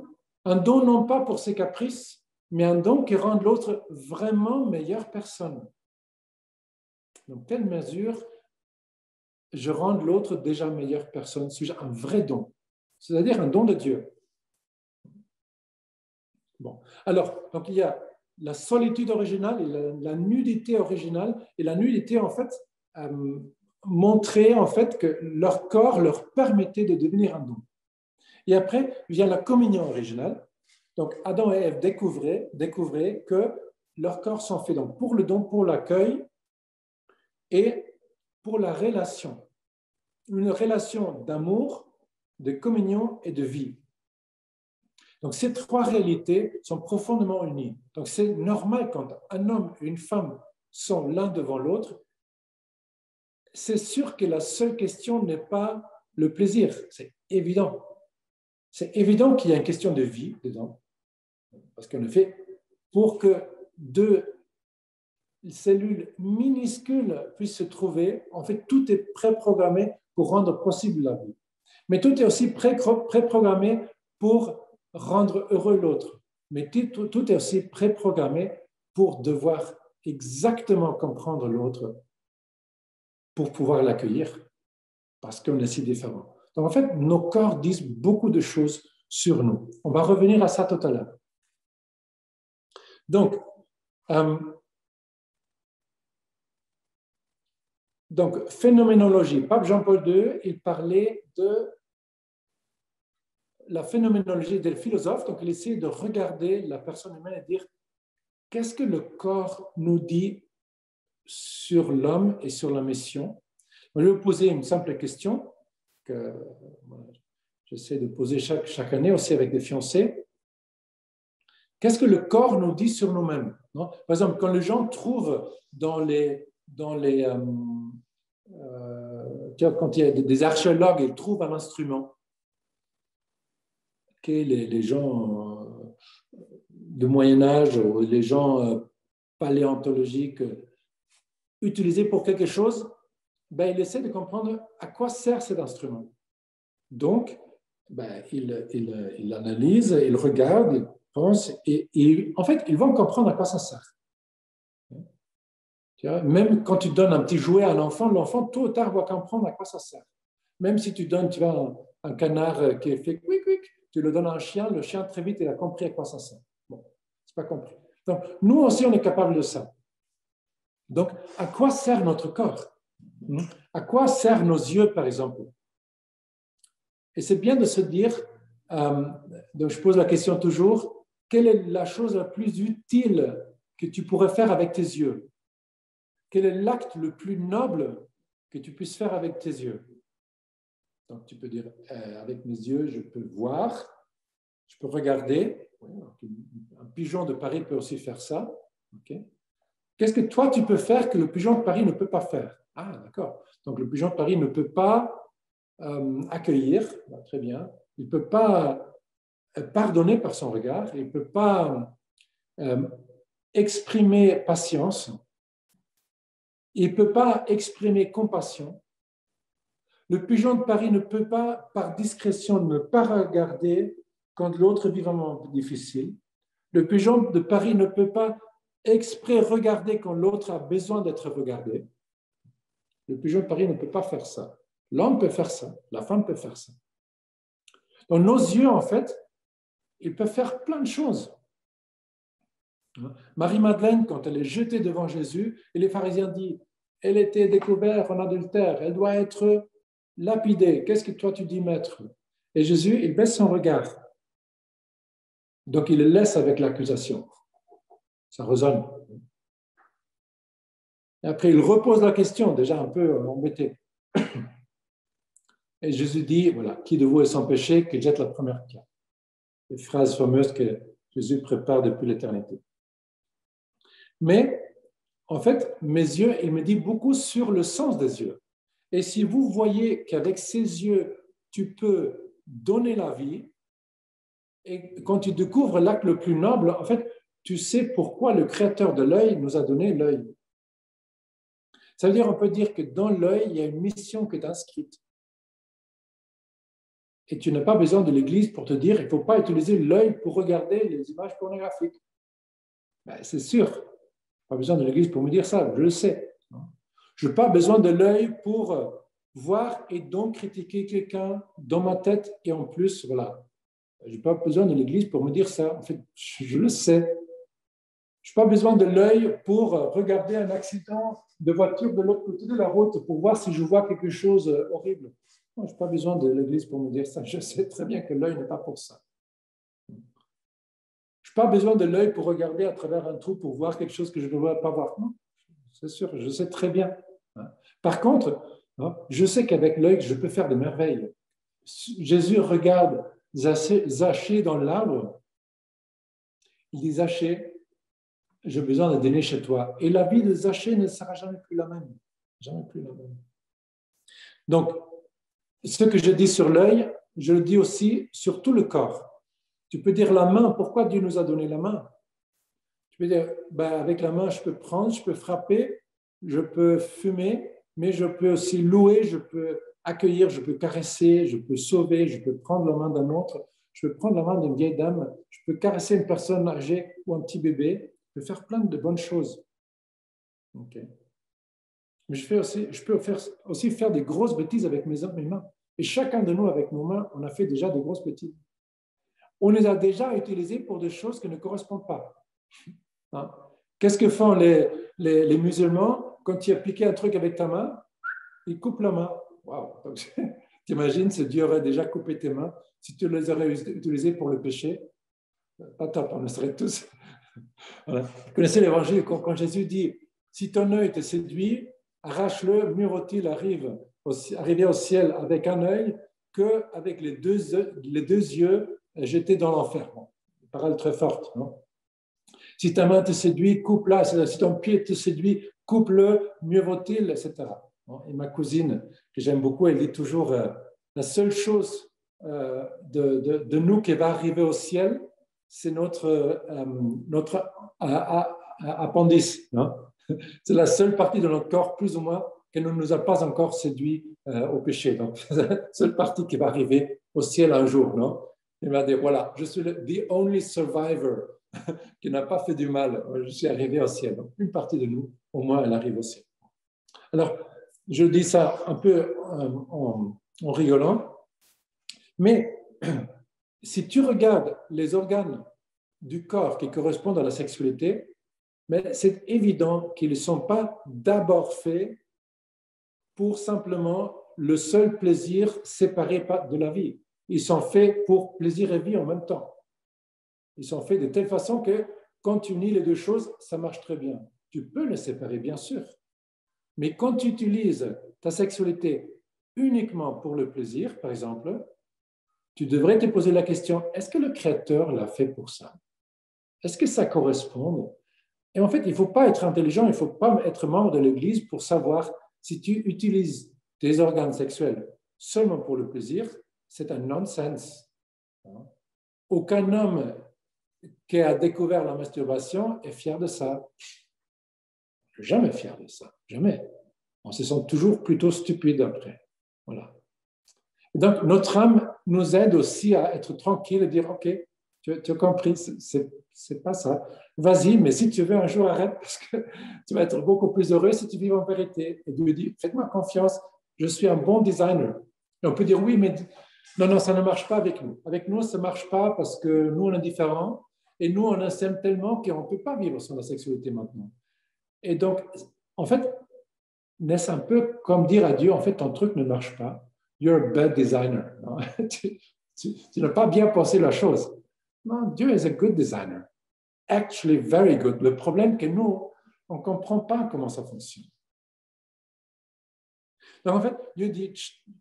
un don non pas pour ses caprices, mais un don qui rend l'autre vraiment meilleure personne. Dans quelle mesure je rends l'autre déjà meilleure personne? Suis-je un vrai don? C'est-à-dire un don de Dieu. Bon, alors, donc il y a la solitude originale et la nudité originale. Et la nudité, en fait, montrait en fait que leur corps leur permettait de devenir un don. Et après, vient la communion originale. Donc, Adam et Ève découvraient que leurs corps sont faits donc, pour le don, pour l'accueil et pour la relation. Une relation d'amour, de communion et de vie. Donc, ces trois réalités sont profondément unies. Donc, c'est normal quand un homme et une femme sont l'un devant l'autre. C'est sûr que la seule question n'est pas le plaisir. C'est évident. C'est évident qu'il y a une question de vie dedans. Parce qu'en effet, pour que deux cellules minuscules puissent se trouver, en fait, tout est préprogrammé pour rendre possible la vie. Mais tout est aussi préprogrammé pour rendre heureux l'autre. Mais tout est aussi préprogrammé pour devoir exactement comprendre l'autre pour pouvoir l'accueillir, parce qu'on est si différents. Donc, en fait, nos corps disent beaucoup de choses sur nous. On va revenir à ça tout à l'heure. Donc, phénoménologie. Pape Jean-Paul II, il parlait de la phénoménologie des philosophes. Donc, il essayait de regarder la personne humaine et dire qu'est-ce que le corps nous dit sur l'homme et sur la mission. Je vais vous poser une simple question que j'essaie de poser chaque année aussi avec des fiancés. Qu'est-ce que le corps nous dit sur nous-mêmes? Par exemple, quand les gens trouvent quand il y a des archéologues, ils trouvent un instrument que les gens de Moyen-Âge ou les gens paléontologiques utilisaient pour quelque chose, ben, ils essaient de comprendre à quoi sert cet instrument. Donc, ben, ils analysent, ils regardent, ils pensent, et en fait, ils vont comprendre à quoi ça sert. Même quand tu donnes un petit jouet à l'enfant, tôt ou tard, va comprendre à quoi ça sert. Même si tu donnes, tu vois, un canard qui fait quick, quick, tu le donnes à un chien, le chien très vite, il a compris à quoi ça sert. Bon, c'est pas compris. Donc, nous aussi, on est capable de ça. Donc, à quoi sert notre corps? À quoi servent nos yeux, par exemple? Et c'est bien de se dire, donc je pose la question toujours, quelle est la chose la plus utile que tu pourrais faire avec tes yeux? Quel est l'acte le plus noble que tu puisses faire avec tes yeux? Donc, tu peux dire, avec mes yeux, je peux voir, je peux regarder. Un pigeon de Paris peut aussi faire ça. Okay. Qu'est-ce que toi, tu peux faire que le pigeon de Paris ne peut pas faire? Ah, d'accord. Donc, le pigeon de Paris ne peut pas accueillir, très bien. Il ne peut pas pardonner par son regard. Il ne peut pas exprimer patience. Il ne peut pas exprimer compassion. Le pigeon de Paris ne peut pas, par discrétion, ne pas regarder quand l'autre vit un moment difficile. Le pigeon de Paris ne peut pas exprès regarder quand l'autre a besoin d'être regardé. Le pigeon de Paris ne peut pas faire ça. L'homme peut faire ça, la femme peut faire ça. Donc nos yeux, en fait, ils peuvent faire plein de choses. Marie-Madeleine, quand elle est jetée devant Jésus, et les pharisiens disent, elle était découverte en adultère, elle doit être lapidée. Qu'est-ce que toi tu dis, maître? Et Jésus, il baisse son regard. Donc il le laisse avec l'accusation. Ça résonne. Et après, il repose la question, déjà un peu embêté. Et Jésus dit, voilà, qui de vous est sans péché, qu'il jette la première pierre. Les phrases fameuses que Jésus prépare depuis l'éternité. Mais, en fait, mes yeux, il me dit beaucoup sur le sens des yeux. Et si vous voyez qu'avec ces yeux, tu peux donner la vie, et quand tu découvres l'acte le plus noble, en fait, tu sais pourquoi le créateur de l'œil nous a donné l'œil. Ça veut dire, on peut dire que dans l'œil, il y a une mission qui est inscrite. Et tu n'as pas besoin de l'Église pour te dire qu'il ne faut pas utiliser l'œil pour regarder les images pornographiques. Ben, c'est sûr. Je n'ai pas besoin de l'Église pour me dire ça, je le sais. Je n'ai pas besoin de l'œil pour voir et donc critiquer quelqu'un dans ma tête. Et en plus, voilà, je n'ai pas besoin de l'Église pour me dire ça. En fait, je le sais. Je n'ai pas besoin de l'œil pour regarder un accident de voiture de l'autre côté de la route pour voir si je vois quelque chose horrible. Je n'ai pas besoin de l'Église pour me dire ça. Je sais très bien que l'œil n'est pas pour ça. Je n'ai pas besoin de l'œil pour regarder à travers un trou pour voir quelque chose que je ne devrais pas voir. Non, c'est sûr, je sais très bien. Par contre, je sais qu'avec l'œil, je peux faire des merveilles. Jésus regarde Zachée dans l'arbre. Il dit, Zachée, j'ai besoin de dîner chez toi. Et la vie de Zachée ne sera jamais plus la même. Jamais plus la même. Donc, ce que je dis sur l'œil, je le dis aussi sur tout le corps. Tu peux dire la main, pourquoi Dieu nous a donné la main? Tu peux dire, ben, avec la main, je peux prendre, je peux frapper, je peux fumer, mais je peux aussi louer, je peux accueillir, je peux caresser, je peux sauver, je peux prendre la main d'un autre, je peux prendre la main d'une vieille dame, je peux caresser une personne âgée ou un petit bébé, je peux faire plein de bonnes choses. Okay. Mais je peux aussi faire des grosses bêtises avec mes mains. Et chacun de nous, avec nos mains, on a fait déjà de grosses bêtises. On les a déjà utilisées pour des choses qui ne correspondent pas. Hein? Qu'est-ce que font les musulmans quand tu as piqué un truc avec ta main? Ils coupent la main. Waouh! T'imagines si Dieu aurait déjà coupé tes mains, si tu les aurais utilisées pour le péché? Pas top, on le serait tous. Voilà. Vous connaissez l'évangile quand Jésus dit, si ton œil te séduit, arrache-le, mieux vaut-il arriver au ciel avec un œil qu'avec les deux yeux jetés dans l'enfer. Bon, parole très forte, non? Si ta main te séduit, coupe-la. Si ton pied te séduit, coupe-le, mieux vaut-il, etc. Et ma cousine, que j'aime beaucoup, elle dit toujours la seule chose de nous qui va arriver au ciel, c'est notre appendice. Non? C'est la seule partie de notre corps, plus ou moins, qui ne nous a pas encore séduit au péché. Donc, c'est la seule partie qui va arriver au ciel un jour. Non? Il va dire, voilà, je suis the only survivor qui n'a pas fait du mal. Je suis arrivé au ciel. Donc, une partie de nous, au moins, elle arrive au ciel. Alors, je dis ça un peu en rigolant, mais si tu regardes les organes du corps qui correspondent à la sexualité, mais c'est évident qu'ils ne sont pas d'abord faits pour simplement le seul plaisir séparé de la vie. Ils sont faits pour plaisir et vie en même temps. Ils sont faits de telle façon que quand tu unis les deux choses, ça marche très bien. Tu peux les séparer, bien sûr. Mais quand tu utilises ta sexualité uniquement pour le plaisir, par exemple, tu devrais te poser la question, est-ce que le Créateur l'a fait pour ça? Est-ce que ça correspond? Et en fait, il ne faut pas être intelligent, il ne faut pas être membre de l'Église pour savoir si tu utilises tes organes sexuels seulement pour le plaisir, c'est un non-sens. Aucun homme qui a découvert la masturbation est fier de ça. Jamais fier de ça, jamais. On se sent toujours plutôt stupide après. Voilà. Et donc, notre âme nous aide aussi à être tranquille et dire, OK, tu as compris, c'est pas ça. Vas-y, mais si tu veux un jour, arrête, parce que tu vas être beaucoup plus heureux si tu vis en vérité. Et Dieu lui dit, faites-moi confiance, je suis un bon designer. Et on peut dire, oui, mais non, ça ne marche pas avec nous. Avec nous, ça ne marche pas parce que nous, on est différents. Et nous, on s'aime tellement qu'on ne peut pas vivre sans la sexualité maintenant. Et donc, en fait, n'est-ce un peu comme dire à Dieu, en fait, ton truc ne marche pas. You're a bad designer. Tu n'as pas bien pensé la chose. Non, Dieu is a good designer. Actually, very good. Le problème, c'est que nous, on ne comprend pas comment ça fonctionne. Donc, en fait, Dieu dit,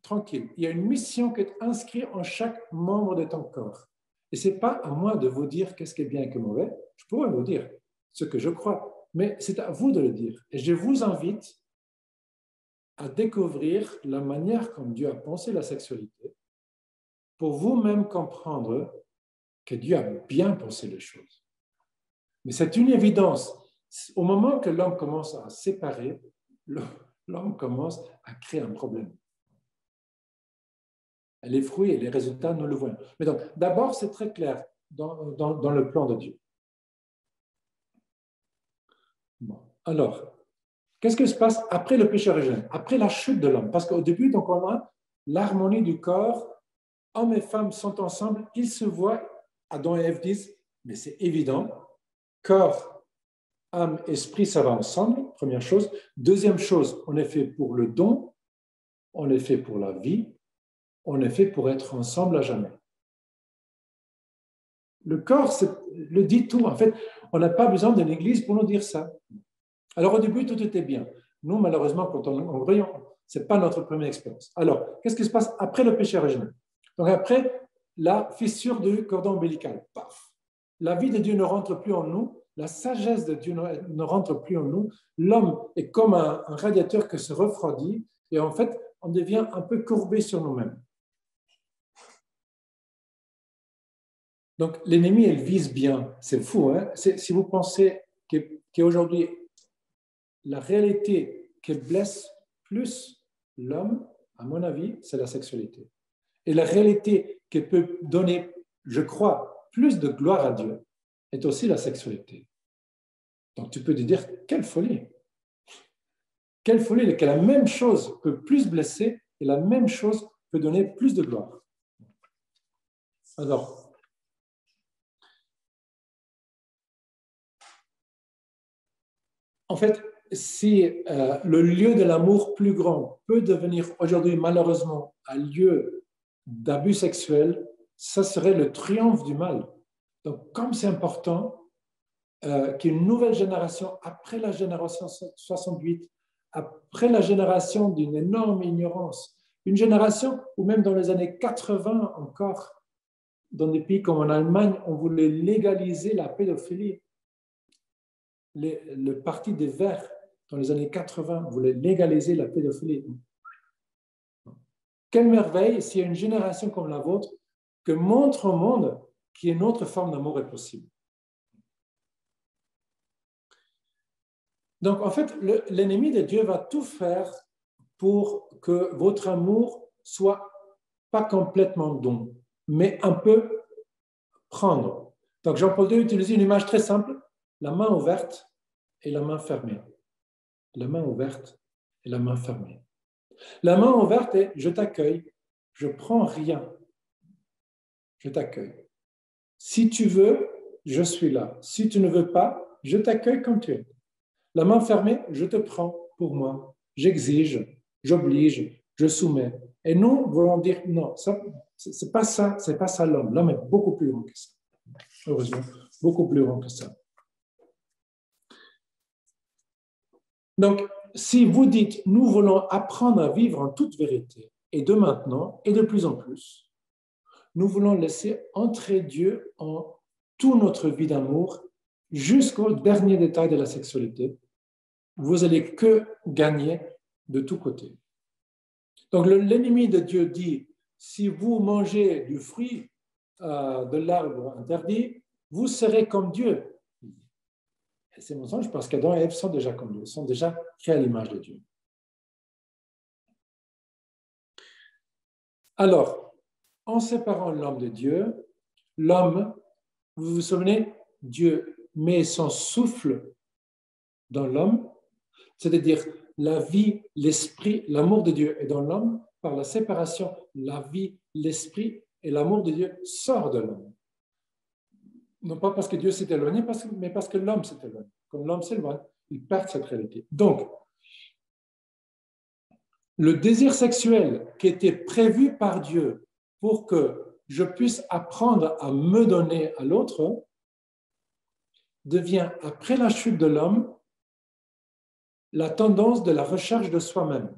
tranquille, il y a une mission qui est inscrite en chaque membre de ton corps. Et ce n'est pas à moi de vous dire qu'est-ce qui est bien et qu'est mauvais. Je pourrais vous dire ce que je crois, mais c'est à vous de le dire. Et je vous invite à découvrir la manière comme Dieu a pensé la sexualité pour vous-même comprendre que Dieu a bien pensé les choses. Mais c'est une évidence. Au moment que l'homme commence à séparer, l'homme commence à créer un problème. Les fruits et les résultats, nous le voyons. Mais donc, d'abord, c'est très clair dans le plan de Dieu. Bon. Alors, qu'est-ce qui se passe après le péché originel, après la chute de l'homme? Parce qu'au début, donc, on a l'harmonie du corps. Hommes et femmes sont ensemble, ils se voient. Adam et Ève disent, mais c'est évident, corps, âme, esprit, ça va ensemble, première chose. Deuxième chose, on est fait pour le don, on est fait pour la vie, on est fait pour être ensemble à jamais. Le corps le dit tout. En fait, on n'a pas besoin d'une église pour nous dire ça. Alors, au début, tout était bien. Nous, malheureusement, quand on voyait, ce n'est pas notre première expérience. Alors, qu'est-ce qui se passe après le péché originel? Donc, après la fissure du cordon ombilical, paf, la vie de Dieu ne rentre plus en nous, la sagesse de Dieu ne rentre plus en nous, l'homme est comme un radiateur qui se refroidit et en fait, on devient un peu courbé sur nous-mêmes. Donc, l'ennemi, il vise bien. C'est fou, hein? Si vous pensez qu'aujourd'hui, la réalité qui blesse plus l'homme, à mon avis, c'est la sexualité. Et la réalité qui peut donner, je crois, plus de gloire à Dieu est aussi la sexualité. Donc, tu peux te dire, quelle folie! Quelle folie que la même chose peut plus blesser et la même chose peut donner plus de gloire. Alors, en fait, si le lieu de l'amour plus grand peut devenir aujourd'hui malheureusement un lieu d'abus sexuel, ça serait le triomphe du mal. Donc, comme c'est important qu'une nouvelle génération, après la génération 68, après la génération d'une énorme ignorance, une génération où même dans les années 80 encore, dans des pays comme en Allemagne, on voulait légaliser la pédophilie. Le parti des Verts, dans les années 80, voulait légaliser la pédophilie. Quelle merveille s'il y a une génération comme la vôtre que montre au monde qu'une autre forme d'amour est possible. Donc, en fait, l'ennemi de Dieu va tout faire pour que votre amour soit pas complètement don, mais un peu prendre. Donc, Jean-Paul II utilise une image très simple, la main ouverte et la main fermée. La main ouverte et la main fermée. La main ouverte est « je t'accueille, je ne prends rien, je t'accueille. Si tu veux, je suis là. Si tu ne veux pas, je t'accueille comme tu es. » La main fermée, je te prends pour moi, j'exige, j'oblige, je soumets. Et nous voulons dire non, c'est pas ça l'homme. L'homme est beaucoup plus grand que ça. Heureusement, beaucoup plus grand que ça. Donc, si vous dites nous voulons apprendre à vivre en toute vérité, et de maintenant, et de plus en plus, nous voulons laisser entrer Dieu en toute notre vie d'amour jusqu'au dernier détail de la sexualité, vous allez que gagner de tous côtés. Donc, l'ennemi de Dieu dit, si vous mangez du fruit de l'arbre interdit, vous serez comme Dieu. Et c'est mensonge parce qu'Adam et Ève sont déjà comme Dieu, sont déjà créés à l'image de Dieu. Alors, en séparant l'homme de Dieu, l'homme, vous vous souvenez, Dieu met son souffle dans l'homme, c'est-à-dire la vie, l'esprit, l'amour de Dieu est dans l'homme. Par la séparation, la vie, l'esprit et l'amour de Dieu sort de l'homme. Non pas parce que Dieu s'est éloigné, mais parce que l'homme s'est éloigné. Comme l'homme s'éloigne, il perd cette réalité. Donc, le désir sexuel qui était prévu par Dieu pour que je puisse apprendre à me donner à l'autre devient, après la chute de l'homme, la tendance de la recherche de soi-même.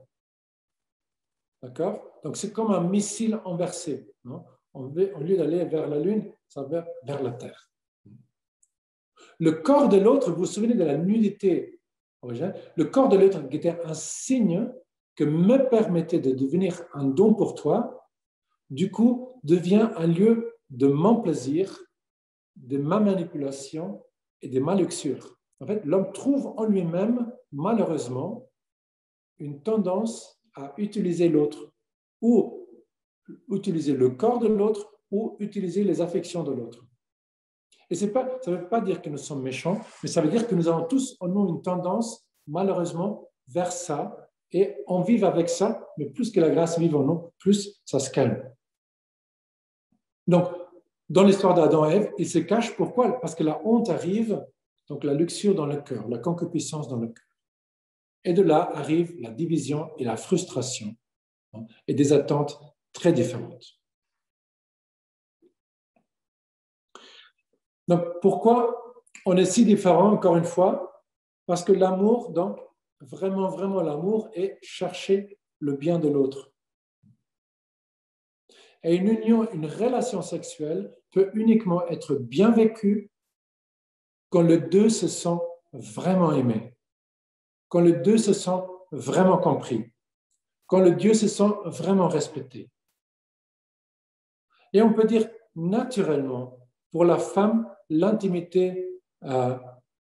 D'accord? Donc, c'est comme un missile inversé. Non? Au lieu d'aller vers la Lune, ça va vers la Terre. Le corps de l'autre, vous vous souvenez de la nudité originelle, le corps de l'autre qui était un signe que me permettait de devenir un don pour toi, du coup, devient un lieu de mon plaisir, de ma manipulation et de ma luxure. En fait, l'homme trouve en lui-même, malheureusement, une tendance à utiliser l'autre, ou utiliser le corps de l'autre, ou utiliser les affections de l'autre. Et ça ne veut pas dire que nous sommes méchants, mais ça veut dire que nous avons tous en nous une tendance, malheureusement, vers ça, et on vit avec ça, mais plus que la grâce vive en nous, plus ça se calme. Donc, dans l'histoire d'Adam et Ève, ils se cachent. Pourquoi? Parce que la honte arrive, donc la luxure dans le cœur, la concupiscence dans le cœur. Et de là arrive la division et la frustration, et des attentes très différentes. Donc, pourquoi on est si différents, encore une fois? Parce que l'amour, donc, vraiment, vraiment l'amour est chercher le bien de l'autre. Et une union, une relation sexuelle peut uniquement être bien vécue quand les deux se sont vraiment aimés, quand les deux se sont vraiment compris, quand les deux se sont vraiment respectés. Et on peut dire naturellement, pour la femme, l'intimité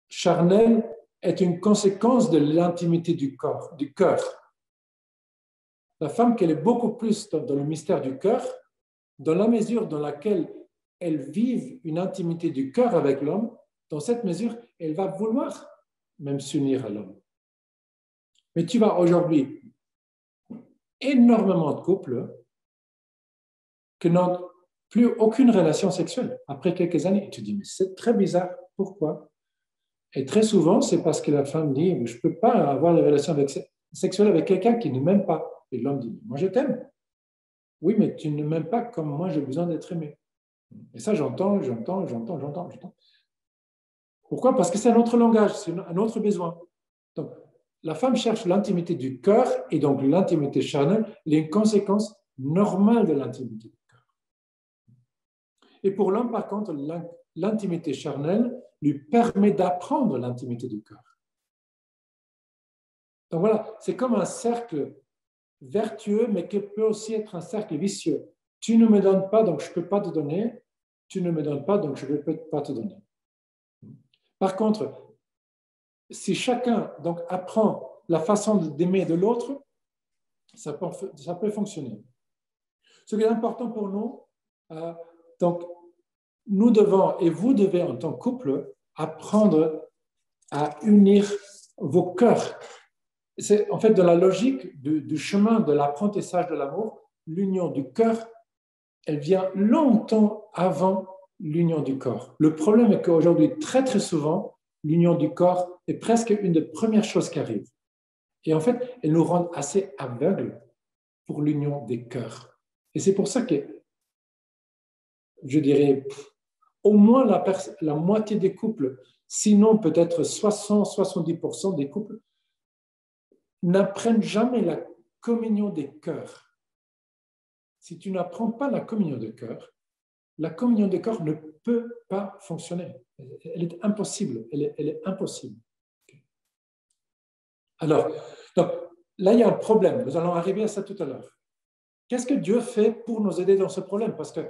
charnelle est une conséquence de l'intimité du corps, du cœur. La femme, qu'elle est beaucoup plus dans le mystère du cœur, dans la mesure dans laquelle elle vive une intimité du cœur avec l'homme, dans cette mesure, elle va vouloir même s'unir à l'homme. Mais tu vois aujourd'hui énormément de couples qui n'ont plus aucune relation sexuelle après quelques années. Et tu dis, mais c'est très bizarre, pourquoi? Et très souvent, c'est parce que la femme dit, je ne peux pas avoir des relations sexuelles avec quelqu'un qui ne m'aime pas. Et l'homme dit, moi je t'aime. Oui, mais tu ne m'aimes pas comme moi j'ai besoin d'être aimé. Et ça, j'entends. Pourquoi? Parce que c'est un autre langage, c'est un autre besoin. Donc, la femme cherche l'intimité du cœur et donc l'intimité charnelle est une conséquence normale de l'intimité du cœur. Et pour l'homme, par contre, l'intimité charnelle lui permet d'apprendre l'intimité du cœur. Donc voilà, c'est comme un cercle vertueux, mais qui peut aussi être un cercle vicieux. Tu ne me donnes pas, donc je ne peux pas te donner. Tu ne me donnes pas, donc je ne peux pas te donner. Par contre, si chacun donc, apprend la façon d'aimer de l'autre, ça peut fonctionner. Ce qui est important pour nous, donc, nous devons, et vous devez en tant que couple, apprendre à unir vos cœurs. C'est en fait de la logique du chemin de l'apprentissage de l'amour, l'union du cœur, elle vient longtemps avant l'union du corps. Le problème est qu'aujourd'hui, très très souvent, l'union du corps est presque une des premières choses qui arrivent. Et en fait, elle nous rend assez aveugles pour l'union des cœurs. Et c'est pour ça que, je dirais, au moins la moitié des couples, sinon peut-être 60-70% des couples, n'apprennent jamais la communion des cœurs. Si tu n'apprends pas la communion des cœurs ne peut pas fonctionner. Elle est impossible. Elle est impossible. Alors, donc, là, il y a un problème. Nous allons arriver à ça tout à l'heure. Qu'est-ce que Dieu fait pour nous aider dans ce problème? Parce que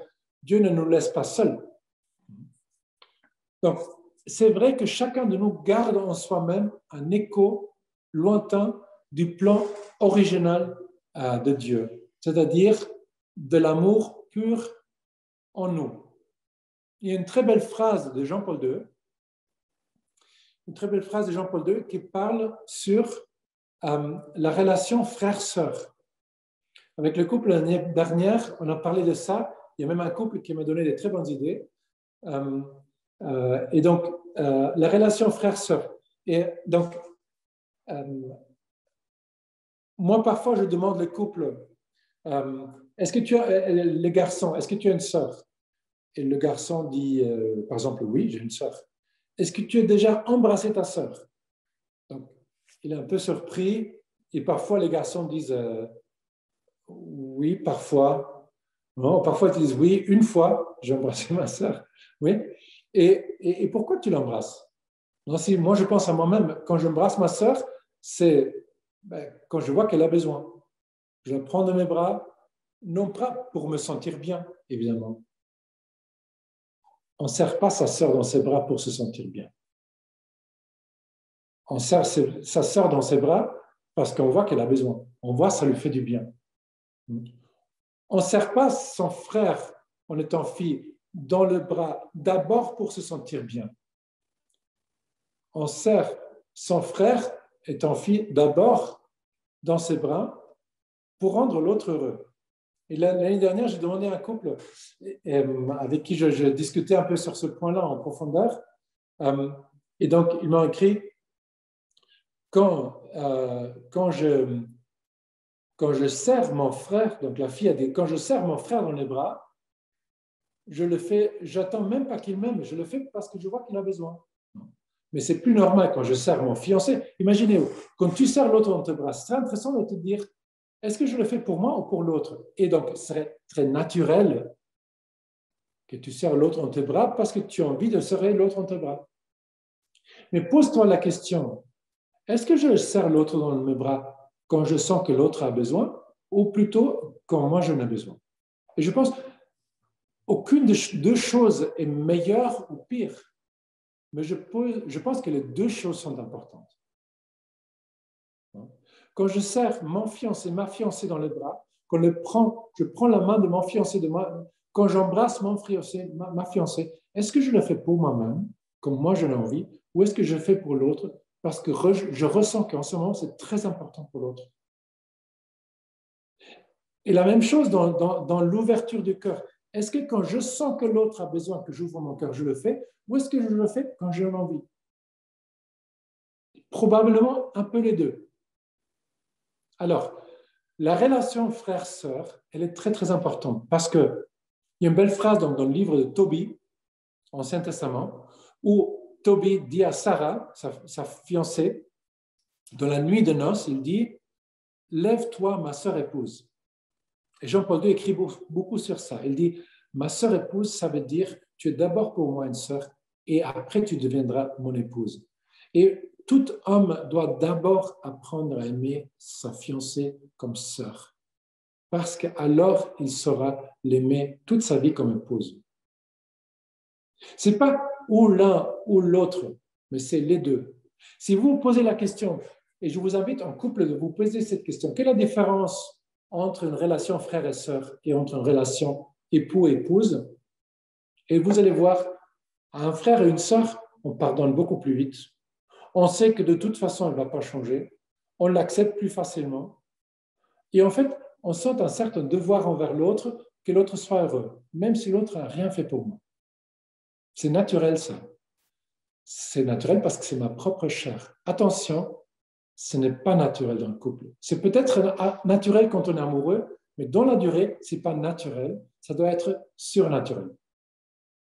Dieu ne nous laisse pas seuls. Donc, c'est vrai que chacun de nous garde en soi-même un écho lointain du plan original de Dieu, c'est-à-dire de l'amour pur en nous. Il y a une très belle phrase de Jean-Paul II, qui parle sur la relation frère-sœur. Avec le couple l'année dernière, on a parlé de ça. Il y a même un couple qui m'a donné des très bonnes idées. Et donc, la relation frère-sœur. Et donc, moi, parfois, je demande les couples, est-ce que tu as, les garçons, est-ce que tu as une sœur? Et le garçon dit, par exemple, oui, j'ai une sœur. Est-ce que tu as déjà embrassé ta sœur? Donc, il est un peu surpris. Et parfois, les garçons disent, oui, parfois. Non, parfois, ils disent, oui, une fois, j'ai embrassé ma sœur. Oui. Et pourquoi tu l'embrasses? Non, si, moi, je pense à moi-même, quand j'embrasse ma sœur, c'est quand je vois qu'elle a besoin. Je la prends dans mes bras, non pas pour me sentir bien, évidemment. On ne serre pas sa sœur dans ses bras pour se sentir bien. On serre sa sœur dans ses bras parce qu'on voit qu'elle a besoin. On voit que ça lui fait du bien. On ne serre pas son frère en étant fille dans le bras d'abord pour se sentir bien. On serre son frère étant fille d'abord dans ses bras pour rendre l'autre heureux. Et l'année dernière, j'ai demandé à un couple avec qui je discutais un peu sur ce point-là en profondeur. Et donc, ils m'ont écrit, quand je serre mon frère, donc la fille a dit, quand je serre mon frère dans les bras, je le fais, j'attends même pas qu'il m'aime, je le fais parce que je vois qu'il a besoin. Mais c'est plus normal quand je serre mon fiancé. Imaginez-vous, quand tu serres l'autre dans tes bras, c'est très intéressant de te dire, est-ce que je le fais pour moi ou pour l'autre? Et donc, ce serait très naturel que tu serres l'autre dans tes bras parce que tu as envie de serrer l'autre dans tes bras. Mais pose-toi la question, est-ce que je serre l'autre dans mes bras quand je sens que l'autre a besoin ou plutôt quand moi j'en ai besoin? Et je pense aucune des deux choses est meilleure ou pire, mais je pense que les deux choses sont importantes. Quand je serre mon fiancé, ma fiancée dans les bras, quand je prends la main de mon fiancé, quand j'embrasse mon fiancé, ma fiancée, est-ce que je le fais pour moi-même, comme moi j'en ai envie, ou est-ce que je le fais pour l'autre, parce que je ressens qu'en ce moment, c'est très important pour l'autre. Et la même chose dans l'ouverture du cœur. Est-ce que quand je sens que l'autre a besoin que j'ouvre mon cœur, je le fais, ou est-ce que je le fais quand j'ai envie? Probablement un peu les deux. Alors, la relation frère-sœur, elle est très, très importante parce qu'il y a une belle phrase dans le livre de Tobie, Ancien Testament, où Tobie dit à Sarah, sa fiancée, Dans la nuit de noces, il dit « Lève-toi, ma sœur épouse ». Et Jean-Paul II écrit beaucoup sur ça. Il dit « Ma sœur épouse, ça veut dire tu es d'abord pour moi une sœur et après tu deviendras mon épouse. » Et tout homme doit d'abord apprendre à aimer sa fiancée comme sœur, parce qu'alors il saura l'aimer toute sa vie comme épouse. Ce n'est pas ou l'un ou l'autre, mais c'est les deux. Si vous vous posez la question, et je vous invite en couple de vous poser cette question, quelle est la différence entre une relation frère et sœur et entre une relation époux-épouse? Et vous allez voir, à un frère et une sœur, on pardonne beaucoup plus vite. On sait que de toute façon, elle ne va pas changer. On l'accepte plus facilement. Et en fait, on sent un certain devoir envers l'autre, que l'autre soit heureux, même si l'autre n'a rien fait pour moi. C'est naturel, ça. C'est naturel parce que c'est ma propre chair. Attention, ce n'est pas naturel dans le couple. C'est peut-être naturel quand on est amoureux, mais dans la durée, ce n'est pas naturel. Ça doit être surnaturel.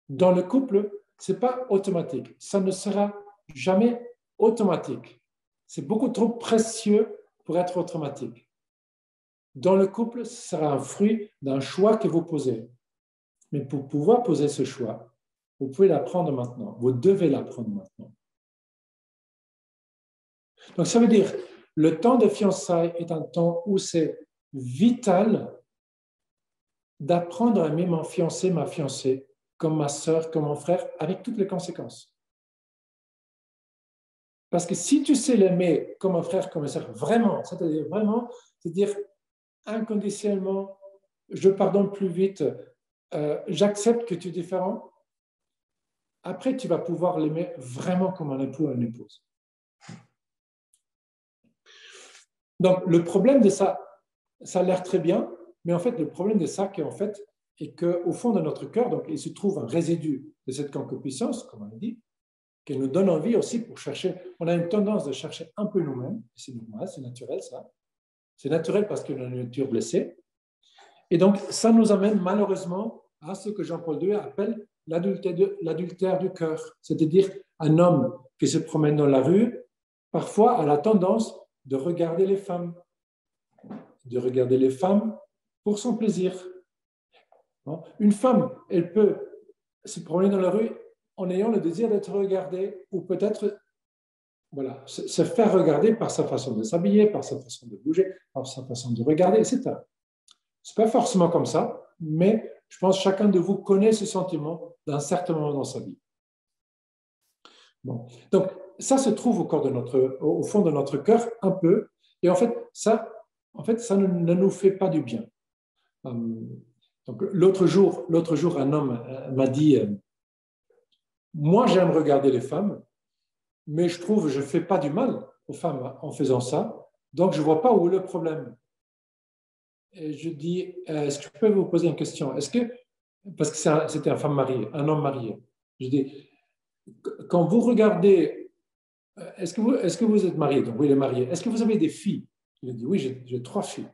Dans le couple, ce n'est pas automatique. Ça ne sera jamais automatique. C'est beaucoup trop précieux pour être automatique. Dans le couple, ce sera un fruit d'un choix que vous posez. Mais pour pouvoir poser ce choix, vous pouvez l'apprendre maintenant. Vous devez l'apprendre maintenant. Donc, ça veut dire, le temps de fiançailles est un temps où c'est vital d'apprendre à aimer mon fiancé, ma fiancée, comme ma sœur, comme mon frère, avec toutes les conséquences. Parce que si tu sais l'aimer comme un frère, comme une sœur, vraiment, c'est-à-dire inconditionnellement, je pardonne plus vite, j'accepte que tu es différent, après tu vas pouvoir l'aimer vraiment comme un époux ou une épouse. Donc le problème de ça, ça a l'air très bien, mais en fait le problème de ça est qu'au fond de notre cœur, donc, il se trouve un résidu de cette concupiscence, comme on a dit, qui nous donne envie aussi pour chercher. On a une tendance de chercher un peu nous-mêmes, c'est normal, c'est naturel ça. C'est naturel parce qu'on a une nature blessée. Et donc, ça nous amène malheureusement à ce que Jean-Paul II appelle l'adultère du cœur. C'est-à-dire un homme qui se promène dans la rue, parfois a la tendance de regarder les femmes. De regarder les femmes pour son plaisir. Une femme, elle peut se promener dans la rue en ayant le désir d'être regardée ou peut-être se faire regarder par sa façon de s'habiller, par sa façon de bouger, par sa façon de regarder, etc. Ce n'est pas forcément comme ça, mais je pense que chacun de vous connaît ce sentiment d'un certain moment dans sa vie. Bon. Donc, ça se trouve au fond de notre cœur un peu, et en fait, ça ne nous fait pas du bien. Donc, l'autre jour, un homme m'a dit moi, j'aime regarder les femmes, mais je trouve que je ne fais pas du mal aux femmes en faisant ça, donc je ne vois pas où est le problème. Et je dis, est-ce que je peux vous poser une question? Parce que c'était un homme marié. Je dis, quand vous regardez, est-ce que vous êtes marié? Donc, oui, il est marié. Est-ce que vous avez des filles? Il a dit, oui, j'ai 3 filles.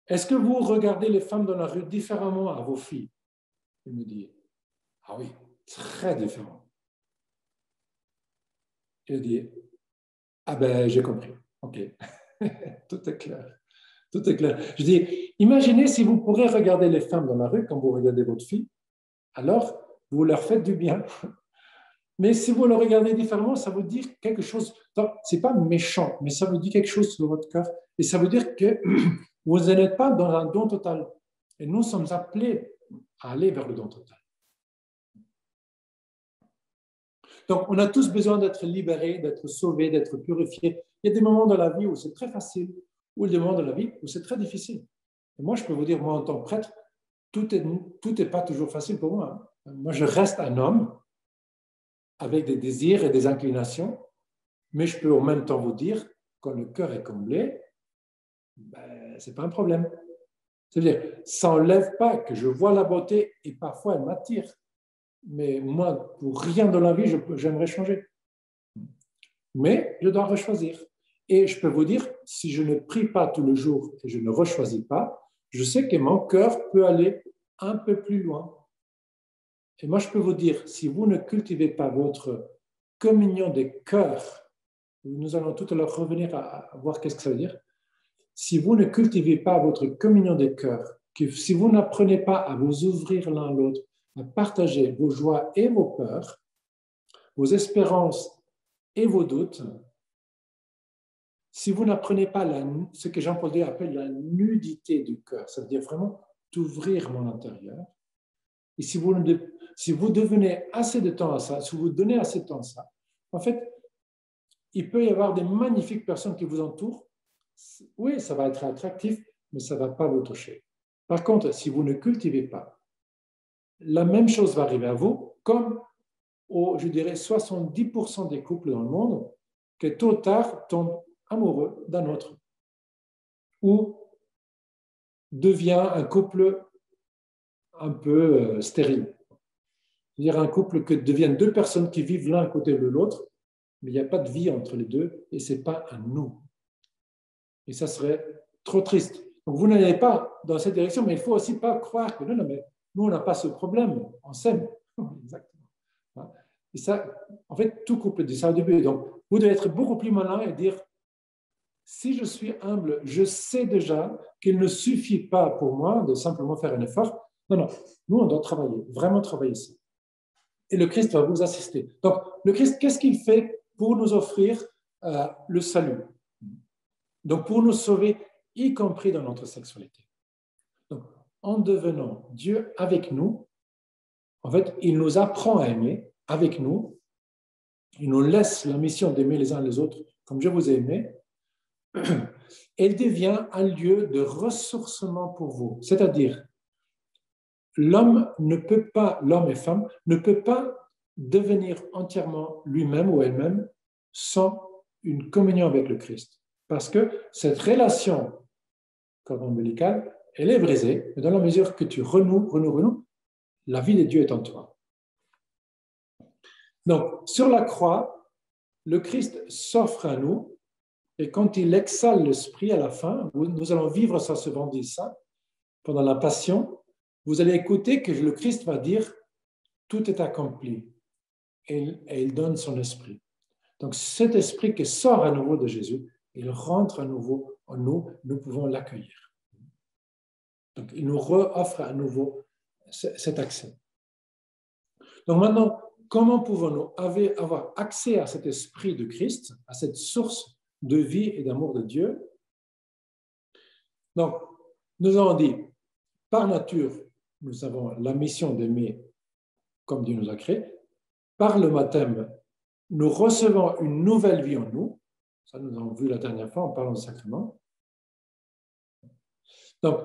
Est-ce que vous regardez les femmes dans la rue différemment à vos filles? Il me dit, ah oui, très différent. Il dit, ah ben, j'ai compris. OK. Tout est clair. Tout est clair. Je dis, imaginez si vous pourrez regarder les femmes dans la rue quand vous regardez votre fille, alors vous leur faites du bien. Mais si vous le regardez différemment, ça veut dire quelque chose. Ce n'est pas méchant, mais ça veut dire quelque chose sur votre cœur. Et ça veut dire que vous n'êtes pas dans un don total. Et nous sommes appelés à aller vers le don total. Donc, on a tous besoin d'être libérés, d'être sauvés, d'être purifiés. Il y a des moments dans la vie où c'est très facile, ou des moments dans la vie où c'est très difficile. Et moi, je peux vous dire, moi, en tant que prêtre, tout est pas toujours facile pour moi. Moi, je reste un homme avec des désirs et des inclinations, mais je peux en même temps vous dire, quand le cœur est comblé, ce n'est pas un problème. C'est-à-dire, ça n'enlève pas que je vois la beauté et parfois elle m'attire. Mais moi, pour rien dans la vie, j'aimerais changer. Mais je dois rechoisir. Et je peux vous dire, si je ne prie pas tous les jours et je ne rechoisis pas, je sais que mon cœur peut aller un peu plus loin. Et moi, je peux vous dire, si vous ne cultivez pas votre communion des cœurs, nous allons tout à l'heure revenir à voir qu'est-ce que ça veut dire. Si vous ne cultivez pas votre communion des cœurs, si vous n'apprenez pas à vous ouvrir l'un à l'autre, à partager vos joies et vos peurs, vos espérances et vos doutes, si vous n'apprenez pas ce que Jean-Paul II appelle la nudité du cœur, ça veut dire vraiment d'ouvrir mon intérieur, et si vous devenez assez de temps à ça, si vous donnez assez de temps à ça, en fait, il peut y avoir des magnifiques personnes qui vous entourent. Oui, ça va être attractif, mais ça ne va pas vous toucher. Par contre, si vous ne cultivez pas, la même chose va arriver à vous, comme je dirais, 70% des couples dans le monde qui tôt ou tard tombent amoureux d'un autre ou devient un couple un peu stérile. C'est-à-dire un couple que deviennent deux personnes qui vivent l'un à côté de l'autre, mais il n'y a pas de vie entre les deux et ce n'est pas un nous. Et ça serait trop triste. Donc vous n'allez pas dans cette direction, mais il ne faut aussi pas croire que non, mais nous, on n'a pas ce problème, on s'aime. Exactement. Et ça, en fait, tout couple dit ça au début. Donc, vous devez être beaucoup plus malin et dire, si je suis humble, je sais déjà qu'il ne suffit pas pour moi de simplement faire un effort. Non, non, nous, on doit travailler, vraiment travailler ça. Et le Christ va vous assister. Donc, le Christ, qu'est-ce qu'il fait pour nous offrir le salut? Donc, pour nous sauver, y compris dans notre sexualité. Donc, en devenant Dieu avec nous, en fait, il nous apprend à aimer avec nous. Il nous laisse la mission d'aimer les uns les autres comme je vous ai aimé. Elle devient un lieu de ressourcement pour vous. C'est-à-dire, l'homme et femme, ne peut pas devenir entièrement lui-même ou elle-même sans une communion avec le Christ. Parce que cette relation cordon ombilical, elle est brisée, mais dans la mesure que tu renoues, la vie de Dieu est en toi. Donc, sur la croix, le Christ s'offre à nous, et quand il exhale l'esprit à la fin, nous allons vivre ça ce vendredi saint, pendant la passion, vous allez écouter que le Christ va dire « tout est accompli » et il donne son esprit. Donc, cet esprit qui sort à nouveau de Jésus, il rentre à nouveau en nous, nous pouvons l'accueillir. Donc, il nous offre à nouveau cet accès. Donc maintenant, comment pouvons-nous avoir accès à cet esprit de Christ, à cette source de vie et d'amour de Dieu? Donc, nous avons dit, par nature, nous avons la mission d'aimer comme Dieu nous a créé. Par le baptême, nous recevons une nouvelle vie en nous. Ça, nous avons vu la dernière fois en parlant du sacrement. Donc,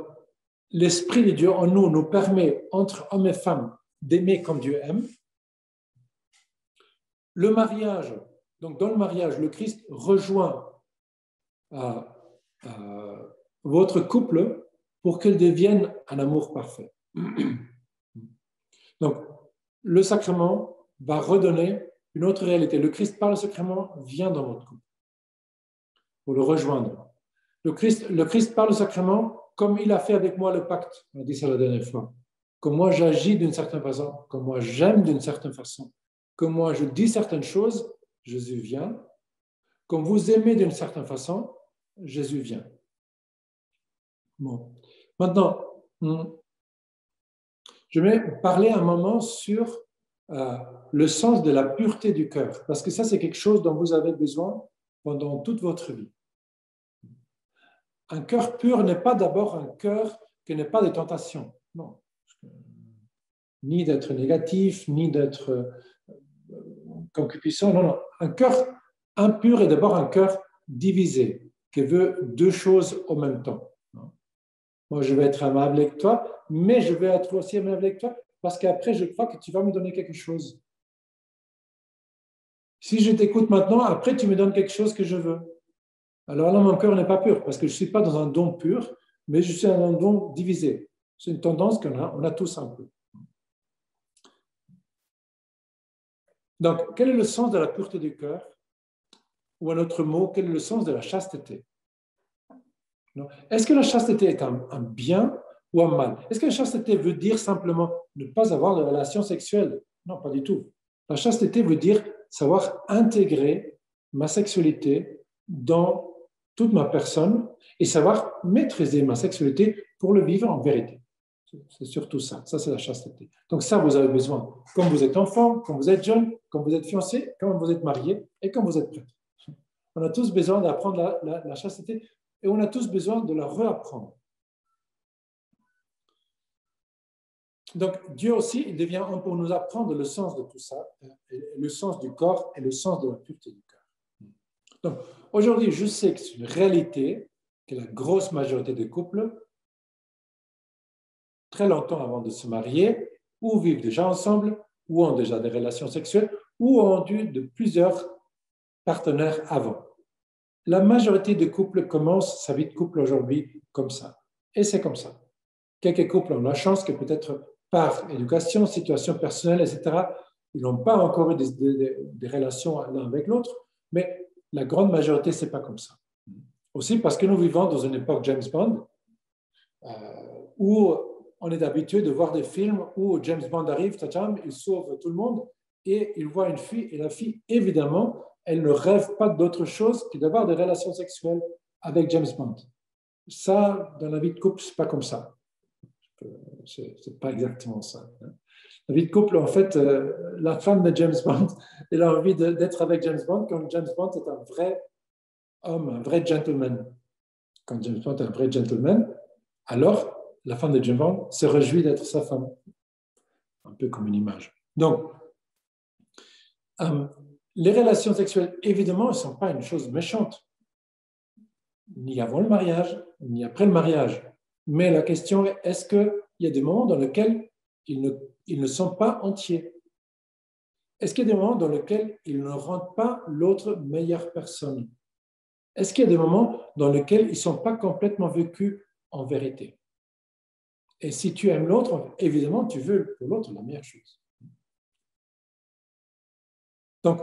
l'Esprit de Dieu en nous nous permet, entre hommes et femmes, d'aimer comme Dieu aime. Le mariage, donc dans le mariage, le Christ rejoint votre couple pour qu'il devienne un amour parfait. Donc, le sacrement va redonner une autre réalité. Le Christ, par le sacrement, vient dans votre couple pour le rejoindre. Le Christ, par le sacrement, comme il a fait avec moi le pacte, on a dit ça la dernière fois, comme moi j'agis d'une certaine façon, comme moi j'aime d'une certaine façon, comme moi je dis certaines choses, Jésus vient. Comme vous aimez d'une certaine façon, Jésus vient. Bon. Maintenant, je vais parler un moment sur le sens de la pureté du cœur, parce que ça, c'est quelque chose dont vous avez besoin pendant toute votre vie. Un cœur pur n'est pas d'abord un cœur qui n'est pas de tentation, non. Ni d'être négatif, ni d'être concupiscent, non, non. Un cœur impur est d'abord un cœur divisé, qui veut deux choses en même temps. Moi, je vais être aimable avec toi, mais je vais être aussi aimable avec toi parce qu'après, je crois que tu vas me donner quelque chose. Si je t'écoute maintenant, après, tu me donnes quelque chose que je veux. Alors là, mon cœur n'est pas pur parce que je ne suis pas dans un don pur, mais je suis dans un don divisé. C'est une tendance qu'on a tous un peu. Donc, quel est le sens de la pureté du cœur? Ou un autre mot, quel est le sens de la chasteté? Est-ce que la chasteté est un bien ou un mal? Est-ce que la chasteté veut dire simplement ne pas avoir de relations sexuelles? Non, pas du tout. La chasteté veut dire savoir intégrer ma sexualité dans toute ma personne et savoir maîtriser ma sexualité pour le vivre en vérité. C'est surtout ça. Ça, c'est la chasteté. Donc ça, vous avez besoin, quand vous êtes enfant, quand vous êtes jeune, quand vous êtes fiancé, quand vous êtes marié et quand vous êtes prêtre. On a tous besoin d'apprendre la chasteté et on a tous besoin de la réapprendre. Donc, Dieu aussi, il devient un pour nous apprendre le sens de tout ça, le sens du corps et le sens de la pureté du cœur. Donc, aujourd'hui, je sais que c'est une réalité que la grosse majorité des couples, très longtemps avant de se marier, ou vivent déjà ensemble, ou ont déjà des relations sexuelles, ou ont eu de plusieurs partenaires avant. La majorité des couples commencent sa vie de couple aujourd'hui comme ça. Et c'est comme ça. Quelques couples ont la chance que peut-être par éducation, situation personnelle, etc., ils n'ont pas encore eu des relations l'un avec l'autre, mais la grande majorité, ce n'est pas comme ça. Aussi parce que nous vivons dans une époque James Bond, où on est habitué de voir des films où James Bond arrive, il sauve tout le monde, et il voit une fille, et la fille, évidemment, elle ne rêve pas d'autre chose que d'avoir des relations sexuelles avec James Bond. Ça, dans la vie de couple, ce n'est pas comme ça. C'est pas exactement ça. La vie de couple, en fait, la femme de James Bond, elle a envie d'être avec James Bond quand James Bond est un vrai homme, un vrai gentleman. Quand James Bond est un vrai gentleman, alors la femme de James Bond se réjouit d'être sa femme. Un peu comme une image. Donc, les relations sexuelles, évidemment, ne sont pas une chose méchante, ni avant le mariage, ni après le mariage. Mais la question est, est-ce qu'il y a des moments dans lesquels ils ne sont pas entiers? Est-ce qu'il y a des moments dans lesquels ils ne rendent pas l'autre meilleure personne? Est-ce qu'il y a des moments dans lesquels ils ne sont pas complètement vécus en vérité? Et si tu aimes l'autre, évidemment, tu veux pour l'autre la meilleure chose. Donc,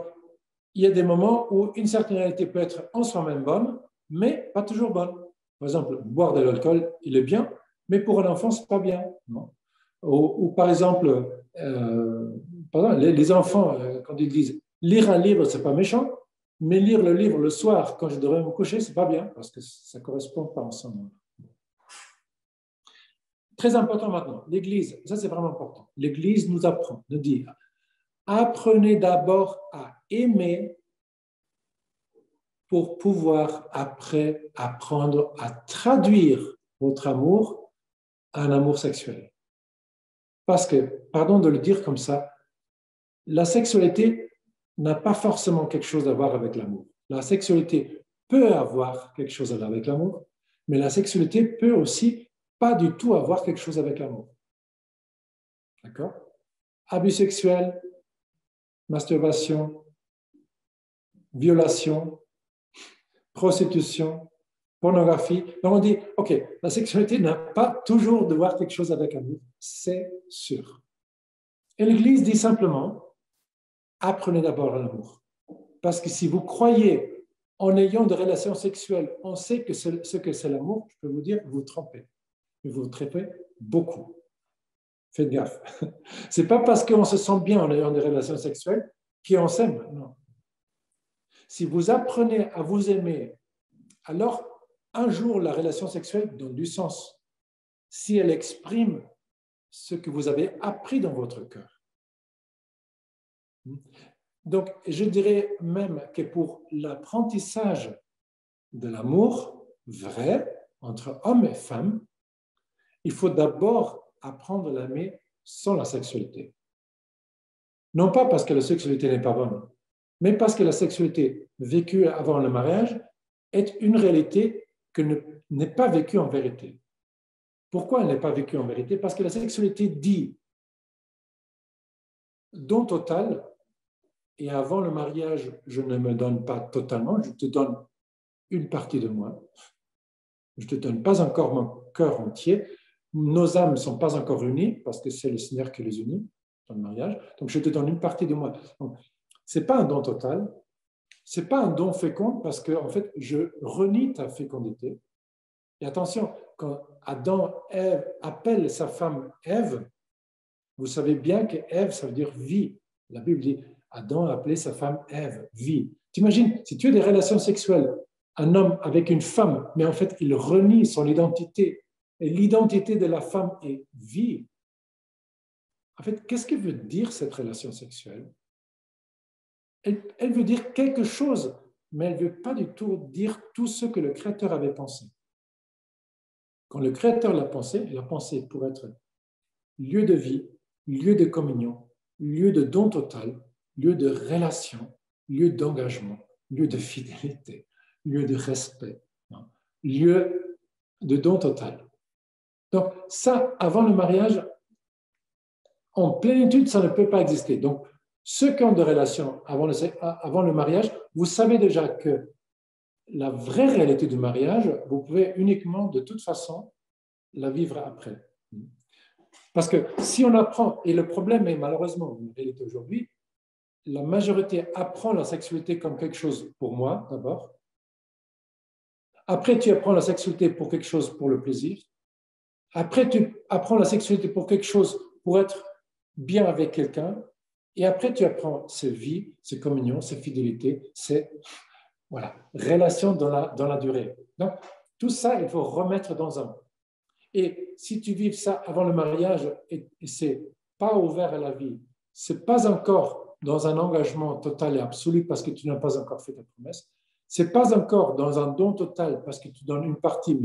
il y a des moments où une certaine réalité peut être en soi-même bonne, mais pas toujours bonne. Par exemple, boire de l'alcool, il est bien, mais pour un enfant, ce n'est pas bien. Non. Ou par exemple, les enfants, quand ils disent lire un livre, ce n'est pas méchant, mais lire le livre le soir, quand je devrais me coucher, ce n'est pas bien, parce que ça ne correspond pas ensemble. Très important maintenant, l'Église, ça c'est vraiment important. L'Église nous apprend, nous dit, apprenez d'abord à aimer pour pouvoir après apprendre à traduire votre amour à un amour sexuel. Parce que, pardon de le dire comme ça, la sexualité n'a pas forcément quelque chose à voir avec l'amour. La sexualité peut avoir quelque chose à voir avec l'amour, mais la sexualité peut aussi pas du tout avoir quelque chose avec l'amour. D'accord? Abus sexuel, masturbation, violation, prostitution, pornographie. Donc on dit, OK, la sexualité n'a pas toujours de voir quelque chose avec l'amour, c'est sûr. Et l'Église dit simplement, apprenez d'abord l'amour. Parce que si vous croyez, en ayant des relations sexuelles, on sait que ce que c'est l'amour, je peux vous dire, vous vous trompez. Vous vous trompez beaucoup. Faites gaffe. Ce n'est pas parce qu'on se sent bien en ayant des relations sexuelles qu'on s'aime, non. Si vous apprenez à vous aimer, alors un jour la relation sexuelle donne du sens. Si elle exprime ce que vous avez appris dans votre cœur. Donc, je dirais même que pour l'apprentissage de l'amour vrai entre hommes et femmes, il faut d'abord apprendre à l'aimer sans la sexualité. Non pas parce que la sexualité n'est pas bonne, mais parce que la sexualité vécue avant le mariage est une réalité que n'est pas vécue en vérité. Pourquoi elle n'est pas vécue en vérité? Parce que la sexualité dit don total, et avant le mariage, je ne me donne pas totalement, je te donne une partie de moi. Je ne te donne pas encore mon cœur entier. Nos âmes ne sont pas encore unies, parce que c'est le Seigneur qui les unit dans le mariage. Donc, je te donne une partie de moi. Ce n'est pas un don total, ce n'est pas un don fécond, parce que, en fait, je renie ta fécondité. Et attention, quand Adam appelle sa femme Ève, vous savez bien que Ève, ça veut dire vie. La Bible dit, Adam a appelé sa femme Ève, vie. T'imagines, si tu as des relations sexuelles, un homme avec une femme, mais en fait, il renie son identité, et l'identité de la femme est vie. En fait, qu'est-ce que veut dire cette relation sexuelle? Elle veut dire quelque chose, mais elle ne veut pas du tout dire tout ce que le Créateur avait pensé. Quand le Créateur l'a pensé, il a pensé pour être lieu de vie, lieu de communion, lieu de don total, lieu de relation, lieu d'engagement, lieu de fidélité, lieu de respect, lieu de don total. Donc ça, avant le mariage, en plénitude, ça ne peut pas exister. Donc, ceux qui ont des relations avant le mariage, vous savez déjà que la vraie réalité du mariage, vous pouvez uniquement, de toute façon, la vivre après. Parce que si on apprend, et le problème est malheureusement, une réalité aujourd'hui, la majorité apprend la sexualité comme quelque chose pour moi, d'abord. Après, tu apprends la sexualité pour quelque chose pour le plaisir. Après, tu apprends la sexualité pour quelque chose pour être bien avec quelqu'un. Et après, tu apprends ses vies, ses communions, ses fidélités, ses relations dans la durée. Donc, tout ça, il faut remettre dans un. Et si tu vis ça avant le mariage et c'est pas ouvert à la vie, c'est pas encore dans un engagement total et absolu parce que tu n'as pas encore fait ta promesse, c'est pas encore dans un don total parce que tu donnes une partie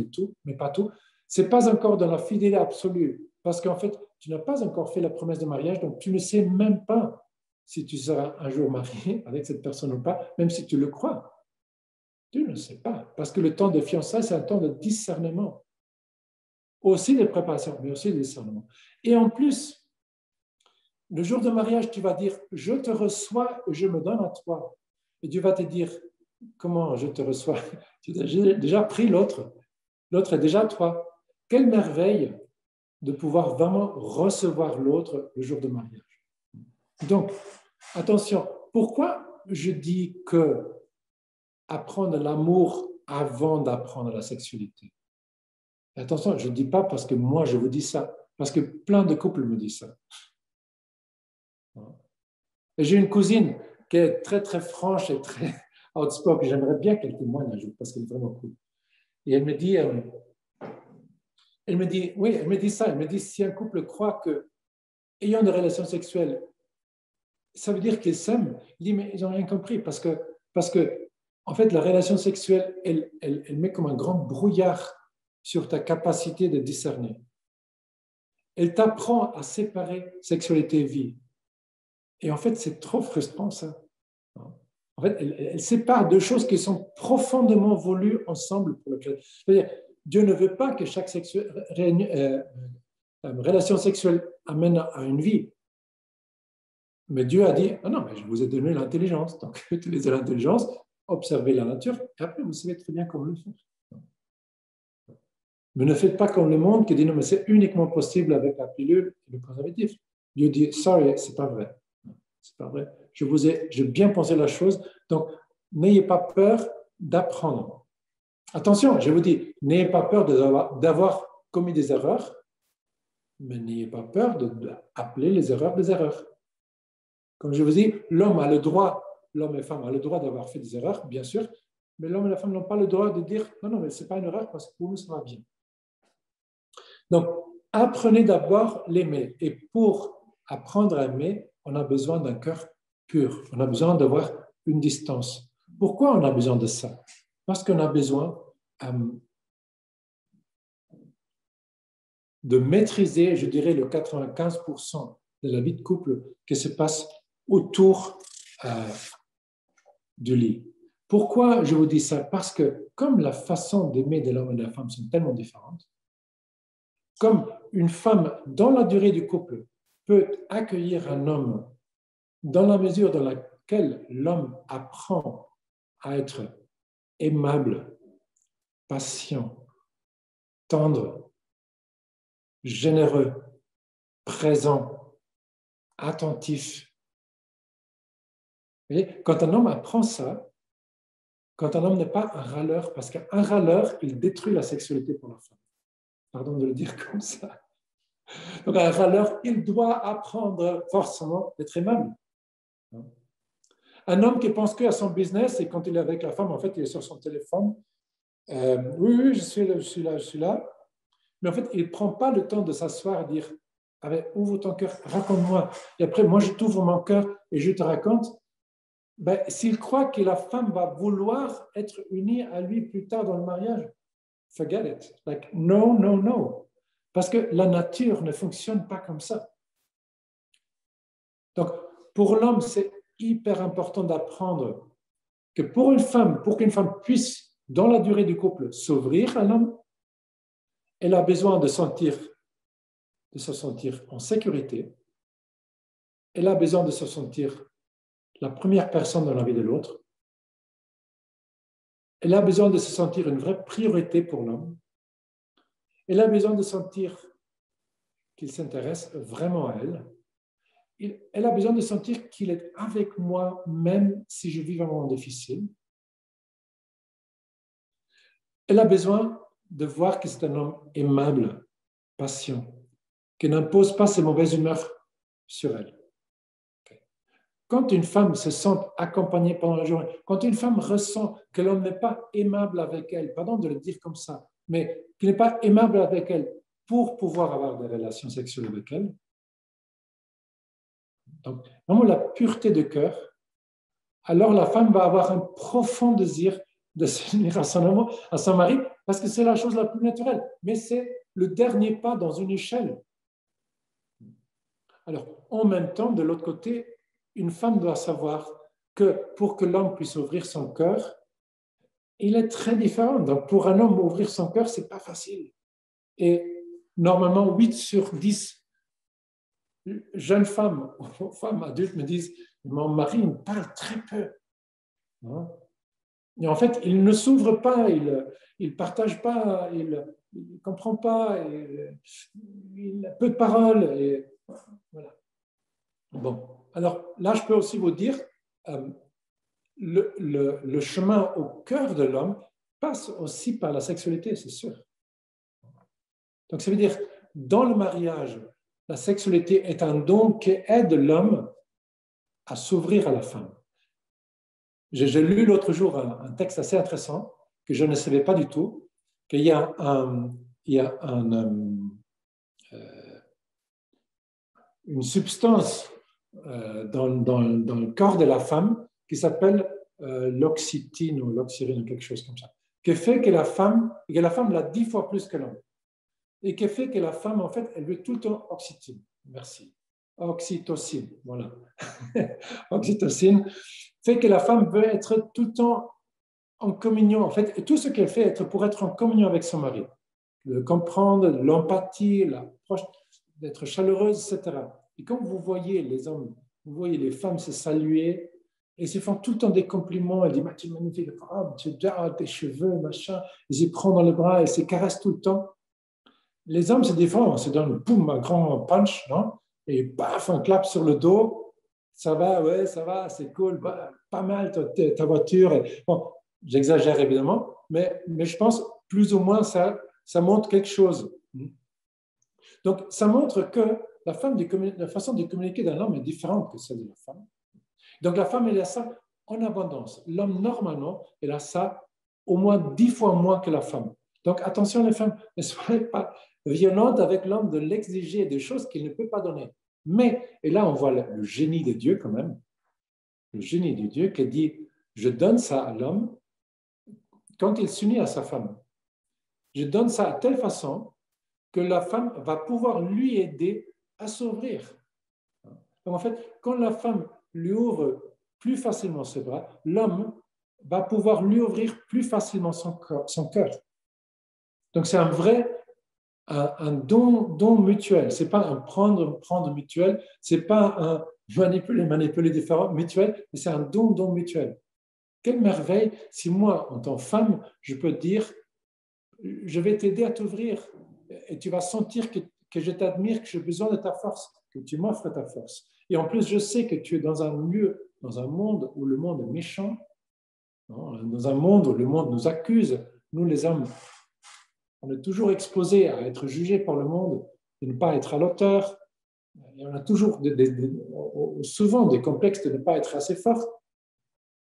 mais pas tout, c'est pas encore dans la fidélité absolue parce qu'en fait tu n'as pas encore fait la promesse de mariage, donc tu ne sais même pas si tu seras un jour marié avec cette personne ou pas, même si tu le crois. Tu ne sais pas parce que le temps de fiançailles, c'est un temps de discernement. Aussi de préparation, mais aussi de discernement. Et en plus, le jour de mariage, tu vas dire, je te reçois et je me donne à toi. Et Dieu va te dire, comment je te reçois? Tu as déjà pris l'autre. L'autre est déjà à toi. Quelle merveille de pouvoir vraiment recevoir l'autre le jour de mariage. Donc, attention, pourquoi je dis que apprendre l'amour avant d'apprendre la sexualité? Attention, je ne dis pas parce que moi je vous dis ça, parce que plein de couples me disent ça. Et j'ai une cousine qui est très très franche et très outspoken. J'aimerais bien qu'elle témoigne un jour parce qu'elle est vraiment cool. Et elle me dit ça. Elle me dit si un couple croit que ayant des relations sexuelles, ça veut dire qu'ils s'aiment. Il dit mais ils n'ont rien compris parce que en fait la relation sexuelle, elle met comme un grand brouillard sur ta capacité de discerner. Elle t'apprend à séparer sexualité et vie. Et en fait, c'est trop frustrant, ça. En fait, elle sépare deux choses qui sont profondément voulues ensemble pour le chrétien. C'est-à-dire, Dieu ne veut pas que chaque relation sexuelle amène à une vie. Mais Dieu a dit, ah non, mais je vous ai donné l'intelligence. Donc, utilisez l'intelligence, observez la nature, et après, vous savez très bien comment le faire. Mais ne faites pas comme le monde qui dit, non, mais c'est uniquement possible avec la pilule et le préservatif. Dieu dit, sorry, c'est pas vrai. C'est pas vrai. J'ai bien pensé la chose. Donc, n'ayez pas peur d'apprendre. Attention, je vous dis, n'ayez pas peur d'avoir commis des erreurs, mais n'ayez pas peur d'appeler les erreurs des erreurs. Comme je vous dis, l'homme et femme ont le droit d'avoir fait des erreurs, bien sûr, mais l'homme et la femme n'ont pas le droit de dire, non, mais ce n'est pas une erreur parce que pour nous, ça va bien. Donc, apprenez d'abord l'aimer. Et pour apprendre à aimer, on a besoin d'un cœur pur. On a besoin d'avoir une distance. Pourquoi on a besoin de ça? Parce qu'on a besoin de maîtriser, je dirais, le 95% de la vie de couple qui se passe autour du lit. Pourquoi je vous dis ça? Parce que comme la façon d'aimer de l'homme et de la femme sont tellement différentes, comme une femme, dans la durée du couple, peut accueillir un homme dans la mesure dans laquelle l'homme apprend à être aimable, patient, tendre, généreux, présent, attentif. Vous voyez, quand un homme apprend ça, quand un homme n'est pas un râleur, parce qu'un râleur, il détruit la sexualité pour la femme. Pardon de le dire comme ça. Donc un râleur, il doit apprendre forcément d'être aimable. Un homme qui pense qu'à son business et quand il est avec la femme, en fait, il est sur son téléphone. Oui, oui, je suis là, je suis là, je suis là. Mais en fait, il ne prend pas le temps de s'asseoir et dire, ouvre ton cœur, raconte-moi. Et après, moi, je t'ouvre mon cœur et je te raconte. Ben, s'il croit que la femme va vouloir être unie à lui plus tard dans le mariage, forget it. Like, no, no, no. Parce que la nature ne fonctionne pas comme ça. Donc, pour l'homme, c'est hyper important d'apprendre que pour qu'une femme puisse, dans la durée du couple, s'ouvrir à l'homme, elle a besoin de se sentir en sécurité. Elle a besoin de se sentir la première personne dans la vie de l'autre. Elle a besoin de se sentir une vraie priorité pour l'homme. Elle a besoin de sentir qu'il s'intéresse vraiment à elle. Elle a besoin de sentir qu'il est avec moi, même si je vis un moment difficile. Elle a besoin de voir que c'est un homme aimable, patient, qui n'impose pas ses mauvaises humeurs sur elle. Quand une femme se sent accompagnée pendant la journée, quand une femme ressent que l'homme n'est pas aimable avec elle, pardon de le dire comme ça, mais qu'il n'est pas aimable avec elle pour pouvoir avoir des relations sexuelles avec elle, donc vraiment la pureté de cœur, alors la femme va avoir un profond désir de s'unir à son mari, parce que c'est la chose la plus naturelle, mais c'est le dernier pas dans une échelle. Alors, en même temps, de l'autre côté, une femme doit savoir que pour que l'homme puisse ouvrir son cœur, il est très différent. Donc, pour un homme, ouvrir son cœur, ce n'est pas facile. Et normalement, 8 sur 10 jeunes femmes ou femmes adultes me disent « Mon mari me parle très peu. » Et en fait, il ne s'ouvre pas, il ne partage pas, il ne comprend pas, il a peu de paroles. Et voilà. Bon, alors là, je peux aussi vous dire, le chemin au cœur de l'homme passe aussi par la sexualité, c'est sûr. Donc, ça veut dire, dans le mariage, la sexualité est un don qui aide l'homme à s'ouvrir à la femme. J'ai lu l'autre jour un texte assez intéressant que je ne savais pas du tout, qu'il y a une substance dans le corps de la femme qui s'appelle l'oxytine ou l'oxyrine ou quelque chose comme ça, qui fait que la femme l'a 10 fois plus que l'homme. Et qui fait que la femme, en fait, elle veut tout le temps oxytocine. Merci. Oxytocine, voilà. Oxytocine fait que la femme veut être tout le temps en communion. En fait, tout ce qu'elle fait pour être en communion avec son mari. Le comprendre, l'empathie, l'approche, d'être chaleureuse, etc. Et quand vous voyez les hommes, vous voyez les femmes se saluer, et ils se font tout le temps des compliments, elles disent « tu es magnifique, oh, tu as tes cheveux, machin », ils y prennent dans les bras, elles se caressent tout le temps. Les hommes, c'est des fois, on se donne boum, un grand punch, non? Et paf, un clap sur le dos. Ça va, ouais, ça va, c'est cool, bah, pas mal ta voiture. Bon, j'exagère évidemment, mais je pense plus ou moins ça montre quelque chose. Donc, ça montre que la façon de communiquer d'un homme est différente que celle de la femme. Donc, la femme, elle a ça en abondance. L'homme, normalement, il a ça au moins 10 fois moins que la femme. Donc, attention les femmes, ne soyez pas violentes avec l'homme de l'exiger des choses qu'il ne peut pas donner. Mais, et là, on voit le génie de Dieu quand même, le génie de Dieu qui dit, je donne ça à l'homme quand il s'unit à sa femme. Je donne ça à telle façon que la femme va pouvoir lui aider à s'ouvrir. Donc, en fait, quand la femme lui ouvre plus facilement ses bras, l'homme va pouvoir lui ouvrir plus facilement son cœur. Donc, c'est un don mutuel. Ce n'est pas un prendre mutuel, ce n'est pas un manipuler différent mutuel, mais c'est un don mutuel. Quelle merveille si moi, en tant que femme, je peux dire, je vais t'aider à t'ouvrir et tu vas sentir que je t'admire, que j'ai besoin de ta force, que tu m'offres ta force. Et en plus, je sais que tu es dans un monde où le monde est méchant, dans un monde où le monde nous accuse, nous les hommes. On est toujours exposé à être jugé par le monde, de ne pas être à l'auteur, Et on a toujours souvent des complexes de ne pas être assez fort,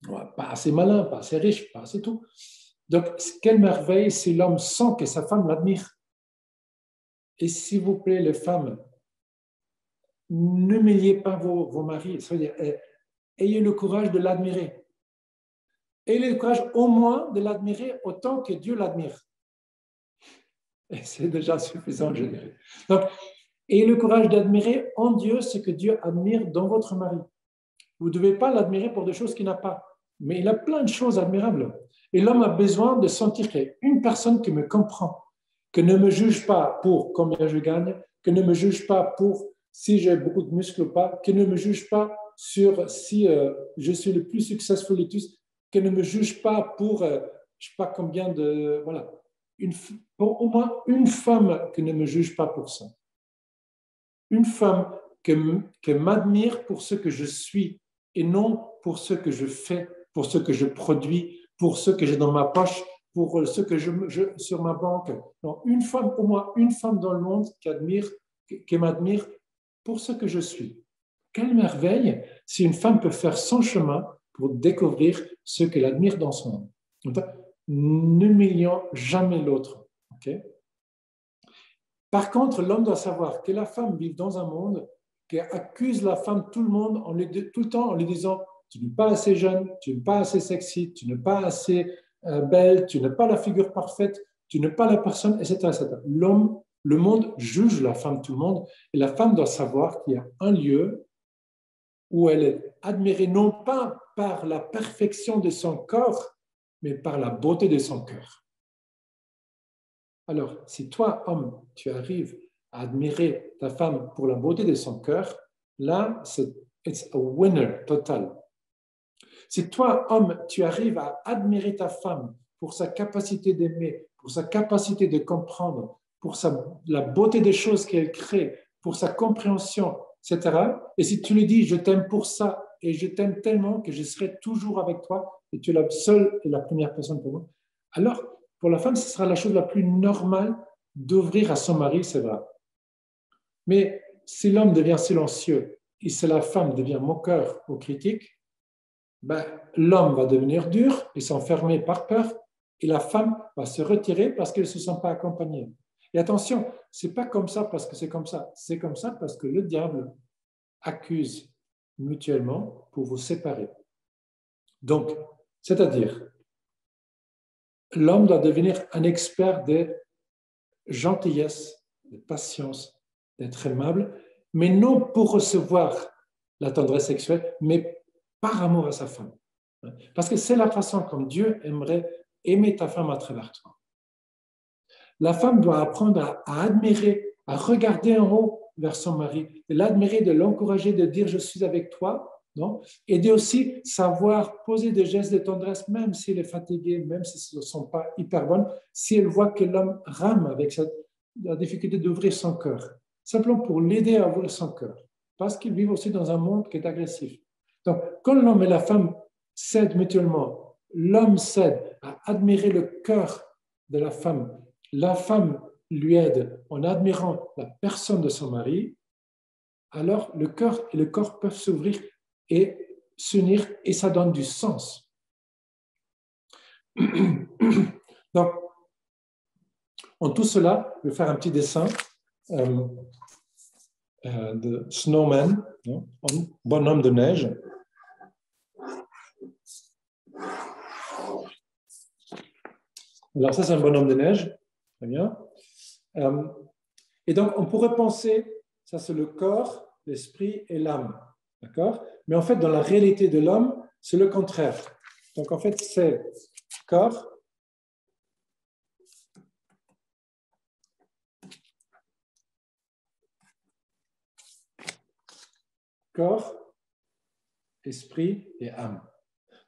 pas assez malin, pas assez riche, pas assez tout. Donc, quelle merveille si l'homme sent que sa femme l'admire. Et s'il vous plaît, les femmes, n'humiliez pas vos maris, c'est-à-dire, ayez le courage de l'admirer. Ayez le courage au moins de l'admirer autant que Dieu l'admire. Et c'est déjà suffisant, je dirais. Donc, ayez le courage d'admirer en Dieu ce que Dieu admire dans votre mari. Vous ne devez pas l'admirer pour des choses qu'il n'a pas. Mais il a plein de choses admirables. Et l'homme a besoin de sentir qu'il y a une personne qui me comprend, que ne me juge pas pour combien je gagne, que ne me juge pas pour si j'ai beaucoup de muscles ou pas, que ne me juge pas sur si je suis le plus successful de tous, que ne me juge pas pour je ne sais pas combien de... Voilà. Pour au moins une femme qui ne me juge pas pour ça. Une femme qui m'admire pour ce que je suis et non pour ce que je fais, pour ce que je produis, pour ce que j'ai dans ma poche, pour ce que sur ma banque. Non, une femme, au moins une femme dans le monde qui m'admire pour ce que je suis. Quelle merveille si une femme peut faire son chemin pour découvrir ce qu'elle admire dans son homme. N'humilions jamais l'autre. Okay? Par contre, l'homme doit savoir que la femme vit dans un monde qui accuse la femme, tout le temps en lui disant « tu n'es pas assez jeune, tu n'es pas assez sexy, tu n'es pas assez belle, tu n'es pas la figure parfaite, tu n'es pas la personne, etc. etc. » Le monde juge la femme, tout le monde, et la femme doit savoir qu'il y a un lieu où elle est admirée non pas par la perfection de son corps, mais par la beauté de son cœur. Alors, si toi, homme, tu arrives à admirer ta femme pour la beauté de son cœur, là, c'est a winner total. Si toi, homme, tu arrives à admirer ta femme pour sa capacité d'aimer, pour sa capacité de comprendre, pour la beauté des choses qu'elle crée, pour sa compréhension, etc. Et si tu lui dis, je t'aime pour ça, et je t'aime tellement que je serai toujours avec toi, et tu es la seule et la première personne pour moi, alors, pour la femme, ce sera la chose la plus normale d'ouvrir à son mari, c'est vrai. Mais si l'homme devient silencieux et si la femme devient moqueur ou critique, ben, l'homme va devenir dur et s'enfermer par peur et la femme va se retirer parce qu'elle ne se sent pas accompagnée. Et attention, ce n'est pas comme ça parce que c'est comme ça. C'est comme ça parce que le diable accuse mutuellement pour vous séparer. Donc, c'est-à-dire, l'homme doit devenir un expert de gentillesse, de patience, d'être aimable, mais non pour recevoir la tendresse sexuelle, mais par amour à sa femme. Parce que c'est la façon comme Dieu aimerait aimer ta femme à travers toi. La femme doit apprendre à admirer, à regarder en haut vers son mari, de l'admirer, de l'encourager, de dire « je suis avec toi », non? Et de aussi savoir poser des gestes de tendresse, même s'il est fatigué, même si ce ne sont pas hyper bonnes, si elle voit que l'homme rame avec la difficulté d'ouvrir son cœur, simplement pour l'aider à ouvrir son cœur, parce qu'ils vivent aussi dans un monde qui est agressif. Donc, quand l'homme et la femme s'aident mutuellement, l'homme s'aide à admirer le cœur de la femme lui aide en admirant la personne de son mari, alors le cœur et le corps peuvent s'ouvrir et s'unir et ça donne du sens. Donc, en tout cela, je vais faire un petit dessin de snowman, bonhomme de neige. Alors ça, c'est un bonhomme de neige. Très bien. Et donc, on pourrait penser, ça c'est le corps, l'esprit et l'âme. D'accord? Mais en fait, dans la réalité de l'homme, c'est le contraire. Donc, en fait, c'est corps, esprit et âme.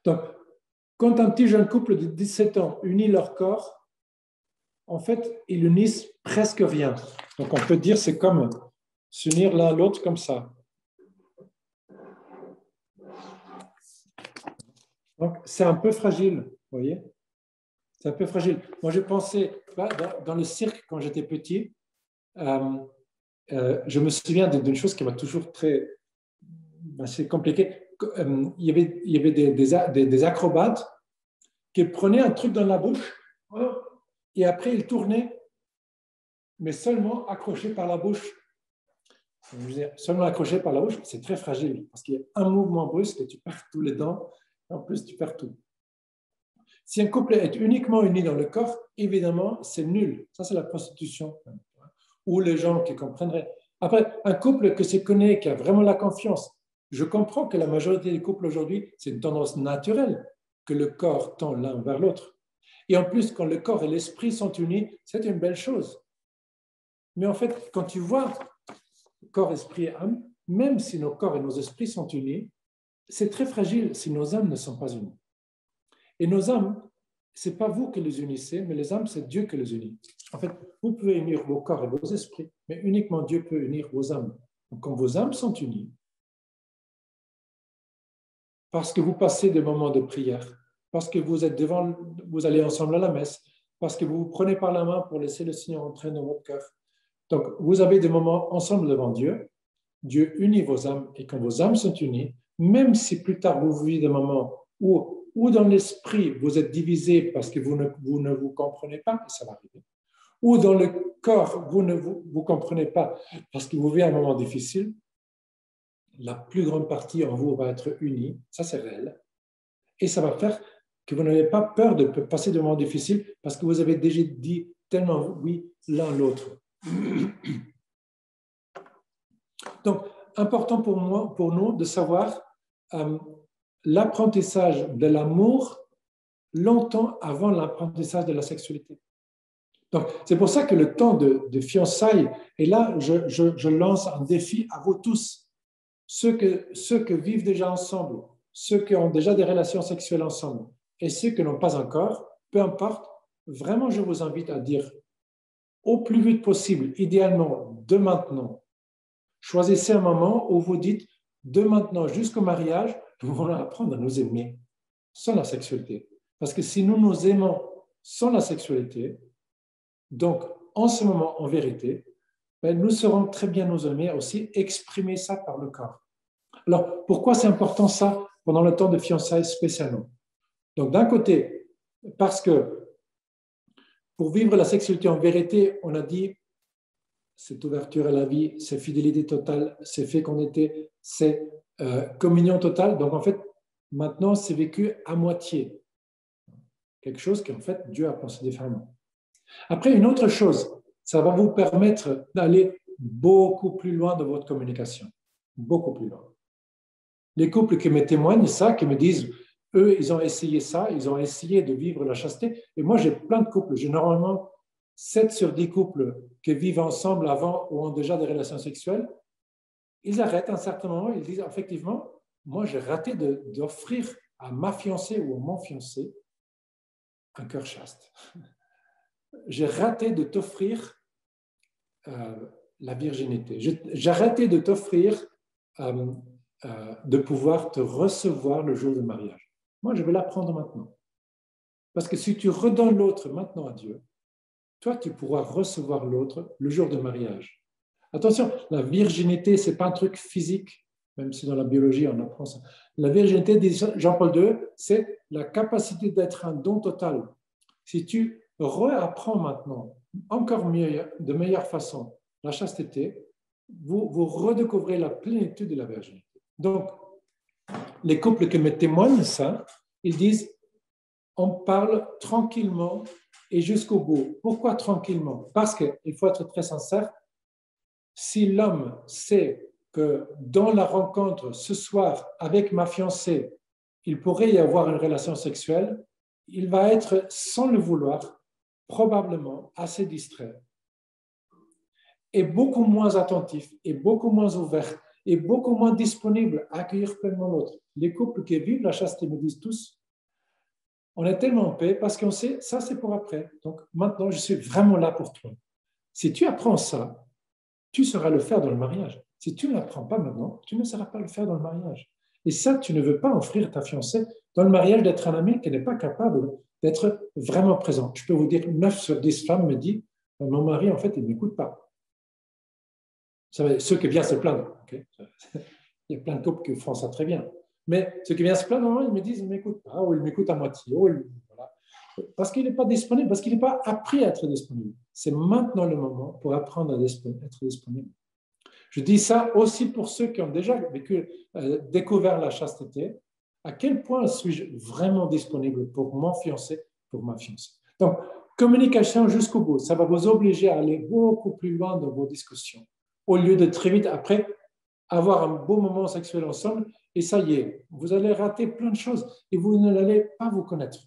Donc, quand un petit jeune couple de 17 ans unit leur corps, en fait, ils unissent presque rien. Donc, on peut dire c'est comme s'unir l'un à l'autre comme ça. Donc, c'est un peu fragile, vous voyez? C'est un peu fragile. Moi, j'ai pensé, dans le cirque, quand j'étais petit, je me souviens d'une chose qui m'a toujours très assez compliqué. Il y avait des acrobates qui prenaient un truc dans la bouche et après ils tournaient, mais seulement accroché par la bouche. Seulement accroché par la bouche, c'est très fragile parce qu'il y a un mouvement brusque et tu perds tous les dents. En plus, tu perds tout. Si un couple est uniquement uni dans le corps, évidemment, c'est nul. Ça, c'est la prostitution. Ou les gens qui comprendraient. Après, un couple qui se connaît, qui a vraiment la confiance, je comprends que la majorité des couples aujourd'hui, c'est une tendance naturelle que le corps tend l'un vers l'autre. Et en plus, quand le corps et l'esprit sont unis, c'est une belle chose. Mais en fait, quand tu vois corps, esprit et âme, même si nos corps et nos esprits sont unis, c'est très fragile si nos âmes ne sont pas unies. Et nos âmes, ce n'est pas vous qui les unissez, mais les âmes, c'est Dieu qui les unit. En fait, vous pouvez unir vos corps et vos esprits, mais uniquement Dieu peut unir vos âmes. Donc, quand vos âmes sont unies, parce que vous passez des moments de prière, parce que vous êtes devant, vous allez ensemble à la messe, parce que vous vous prenez par la main pour laisser le Seigneur entrer dans votre cœur. Donc, vous avez des moments ensemble devant Dieu. Dieu unit vos âmes, et quand vos âmes sont unies, même si plus tard vous vivez des moments où dans l'esprit vous êtes divisés parce que vous ne vous comprenez pas, et ça va arriver, ou dans le corps vous ne vous comprenez pas parce que vous vivez un moment difficile, la plus grande partie en vous va être unie, ça c'est réel, et ça va faire que vous n'avez pas peur de passer des moments difficiles parce que vous avez déjà dit tellement oui l'un l'autre. Donc, important pour nous de savoir l'apprentissage de l'amour longtemps avant l'apprentissage de la sexualité. Donc, c'est pour ça que le temps de fiançailles, et là, je lance un défi à vous tous, ceux que vivent déjà ensemble, ceux qui ont déjà des relations sexuelles ensemble, et ceux qui n'ont pas encore, peu importe, vraiment, je vous invite à dire au plus vite possible, idéalement de maintenant, choisissez un moment où vous dites, de maintenant jusqu'au mariage, nous voulons apprendre à nous aimer sans la sexualité. Parce que si nous nous aimons sans la sexualité, donc en ce moment, en vérité, nous serons très bien nous aimer aussi, exprimer ça par le corps. Alors, pourquoi c'est important ça pendant le temps de fiançailles spécialement? Donc, d'un côté, parce que pour vivre la sexualité en vérité, on a dit cette ouverture à la vie, c'est fidélité totale, c'est fécondité, c'est communion totale. Donc, en fait, maintenant, c'est vécu à moitié. Quelque chose qu'en fait, Dieu a pensé différemment. Après, une autre chose, ça va vous permettre d'aller beaucoup plus loin dans votre communication. Beaucoup plus loin. Les couples qui me témoignent ça, qui me disent, eux, ils ont essayé ça, ils ont essayé de vivre la chasteté. Et moi, j'ai plein de couples. J'ai normalement 7 sur 10 couples qui vivent ensemble avant ou ont déjà des relations sexuelles. Ils arrêtent à un certain moment, ils disent, effectivement, moi, j'ai raté d'offrir à ma fiancée ou à mon fiancé un cœur chaste. J'ai raté de t'offrir la virginité. J'ai raté de t'offrir de pouvoir te recevoir le jour du mariage. Moi, je vais l'apprendre maintenant. Parce que si tu redonnes l'autre maintenant à Dieu, toi, tu pourras recevoir l'autre le jour du mariage. Attention, la virginité, ce n'est pas un truc physique, même si dans la biologie, on apprend ça. La virginité, dit Jean-Paul II, c'est la capacité d'être un don total. Si tu réapprends maintenant, encore mieux, de meilleure façon, la chasteté, vous redécouvrez la plénitude de la virginité. Donc, les couples qui me témoignent ça, ils disent, on parle tranquillement et jusqu'au bout. Pourquoi tranquillement? Parce qu'il faut être très sincère, si l'homme sait que dans la rencontre ce soir avec ma fiancée, il pourrait y avoir une relation sexuelle, il va être, sans le vouloir, probablement assez distrait et beaucoup moins attentif et beaucoup moins ouvert et beaucoup moins disponible à accueillir pleinement l'autre. Les couples qui vivent la chasteté me disent tous, on est tellement en paix parce qu'on sait, ça c'est pour après. Donc maintenant, je suis vraiment là pour toi. Si tu apprends ça, tu sauras le faire dans le mariage. Si tu ne l'apprends pas maintenant, tu ne sauras pas le faire dans le mariage. Et ça, tu ne veux pas offrir ta fiancée dans le mariage d'être un ami qui n'est pas capable d'être vraiment présent. Je peux vous dire, 9 sur 10 femmes me disent, mon mari, en fait, il ne m'écoute pas. Ceux qui viennent se plaindre. Okay? Il y a plein de couples qui font ça très bien. Mais ceux qui viennent se plaindre, ils me disent, il ne m'écoute pas, ou il m'écoute à moitié. Voilà. Parce qu'il n'est pas disponible, parce qu'il n'est pas appris à être disponible. C'est maintenant le moment pour apprendre à être disponible. Je dis ça aussi pour ceux qui ont déjà découvert la chasteté. À quel point suis-je vraiment disponible pour mon fiancé, pour ma fiancée? Donc, communication jusqu'au bout. Ça va vous obliger à aller beaucoup plus loin dans vos discussions. Au lieu de très vite, après, avoir un beau moment sexuel ensemble, et ça y est, vous allez rater plein de choses et vous n'allez pas vous connaître.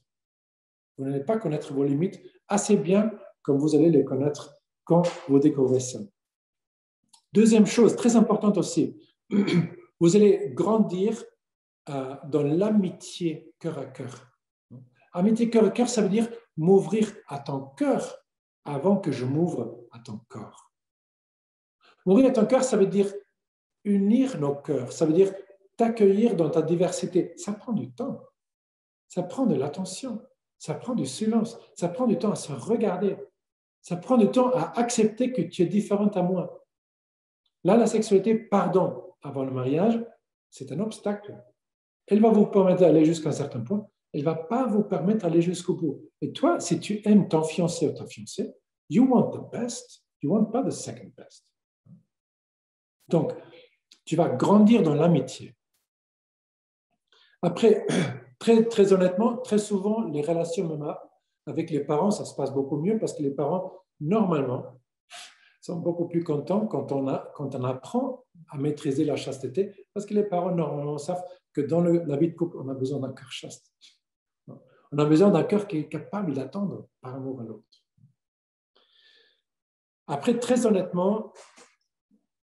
Vous n'allez pas connaître vos limites assez bien comme vous allez les connaître quand vous découvrez ça. Deuxième chose, très importante aussi, vous allez grandir dans l'amitié cœur à cœur. Amitié cœur à cœur, ça veut dire m'ouvrir à ton cœur avant que je m'ouvre à ton corps. M'ouvrir à ton cœur, ça veut dire unir nos cœurs, ça veut dire t'accueillir dans ta diversité. Ça prend du temps, ça prend de l'attention, ça prend du silence, ça prend du temps à se regarder, ça prend du temps à accepter que tu es différente à moi. Là, la sexualité, pardon, avant le mariage, c'est un obstacle. Elle va vous permettre d'aller jusqu'à un certain point, elle ne va pas vous permettre d'aller jusqu'au bout. Et toi, si tu aimes ton fiancé ou ta fiancée, you want the best, you want pas the second best. Donc, tu vas grandir dans l'amitié. Après, très honnêtement, très souvent, les relations même avec les parents, ça se passe beaucoup mieux parce que les parents, normalement, sont beaucoup plus contents quand on apprend à maîtriser la chasteté, parce que les parents, normalement, savent que dans la vie de couple, on a besoin d'un cœur chaste. On a besoin d'un cœur qui est capable d'attendre par amour à l'autre. Après, très honnêtement,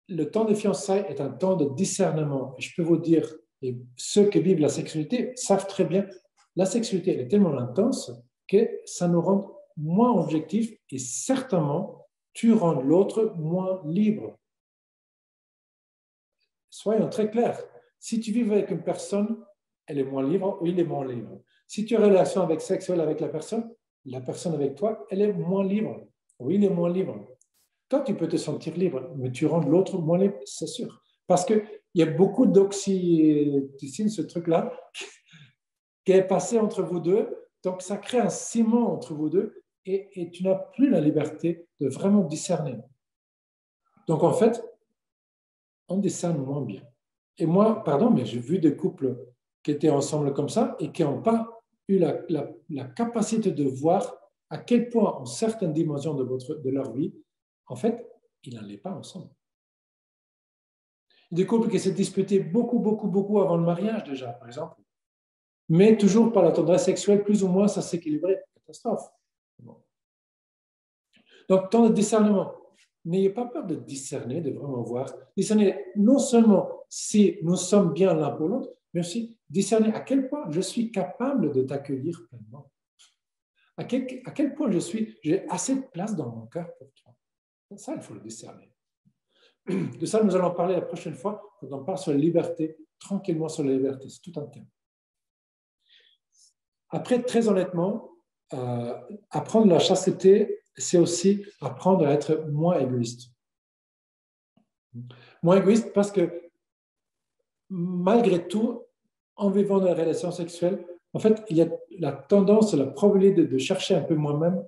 le temps de fiançailles est un temps de discernement. Et je peux vous dire, et ceux qui vivent la sexualité savent très bien, la sexualité elle est tellement intense que ça nous rend moins objectifs et certainement, tu rends l'autre moins libre. Soyons très clairs. Si tu vis avec une personne, elle est moins libre ou il est moins libre. Si tu as une relation sexuelle avec la personne avec toi, elle est moins libre ou il est moins libre. Toi, tu peux te sentir libre, mais tu rends l'autre moins libre, c'est sûr. Parce qu'il y a beaucoup d'oxytocine, ce truc-là, qui est passé entre vous deux. Donc, ça crée un ciment entre vous deux et tu n'as plus la liberté de vraiment discerner. Donc, en fait, on discerne moins bien. Et moi, pardon, mais j'ai vu des couples qui étaient ensemble comme ça et qui n'ont pas eu la capacité de voir à quel point, en certaines dimensions de leur vie, en fait, ils n'allaient pas ensemble. Des couples qui s'est disputés beaucoup avant le mariage déjà, par exemple. Mais toujours par la tendresse sexuelle, plus ou moins, ça s'équilibrait. Catastrophe. Bon. Donc, temps de discernement. N'ayez pas peur de discerner, de vraiment voir. Discerner non seulement si nous sommes bien l'un pour l'autre, mais aussi discerner à quel point je suis capable de t'accueillir pleinement. À quel point j'ai assez de place dans mon cœur pour toi. Ça, il faut le discerner. De ça, nous allons parler la prochaine fois quand on parle sur la liberté, tranquillement sur la liberté. C'est tout un thème. Après, très honnêtement, apprendre la chasteté, c'est aussi apprendre à être moins égoïste. Moins égoïste parce que malgré tout, en vivant dans la relation sexuelle, en fait, il y a la tendance, la probabilité de chercher un peu moi-même,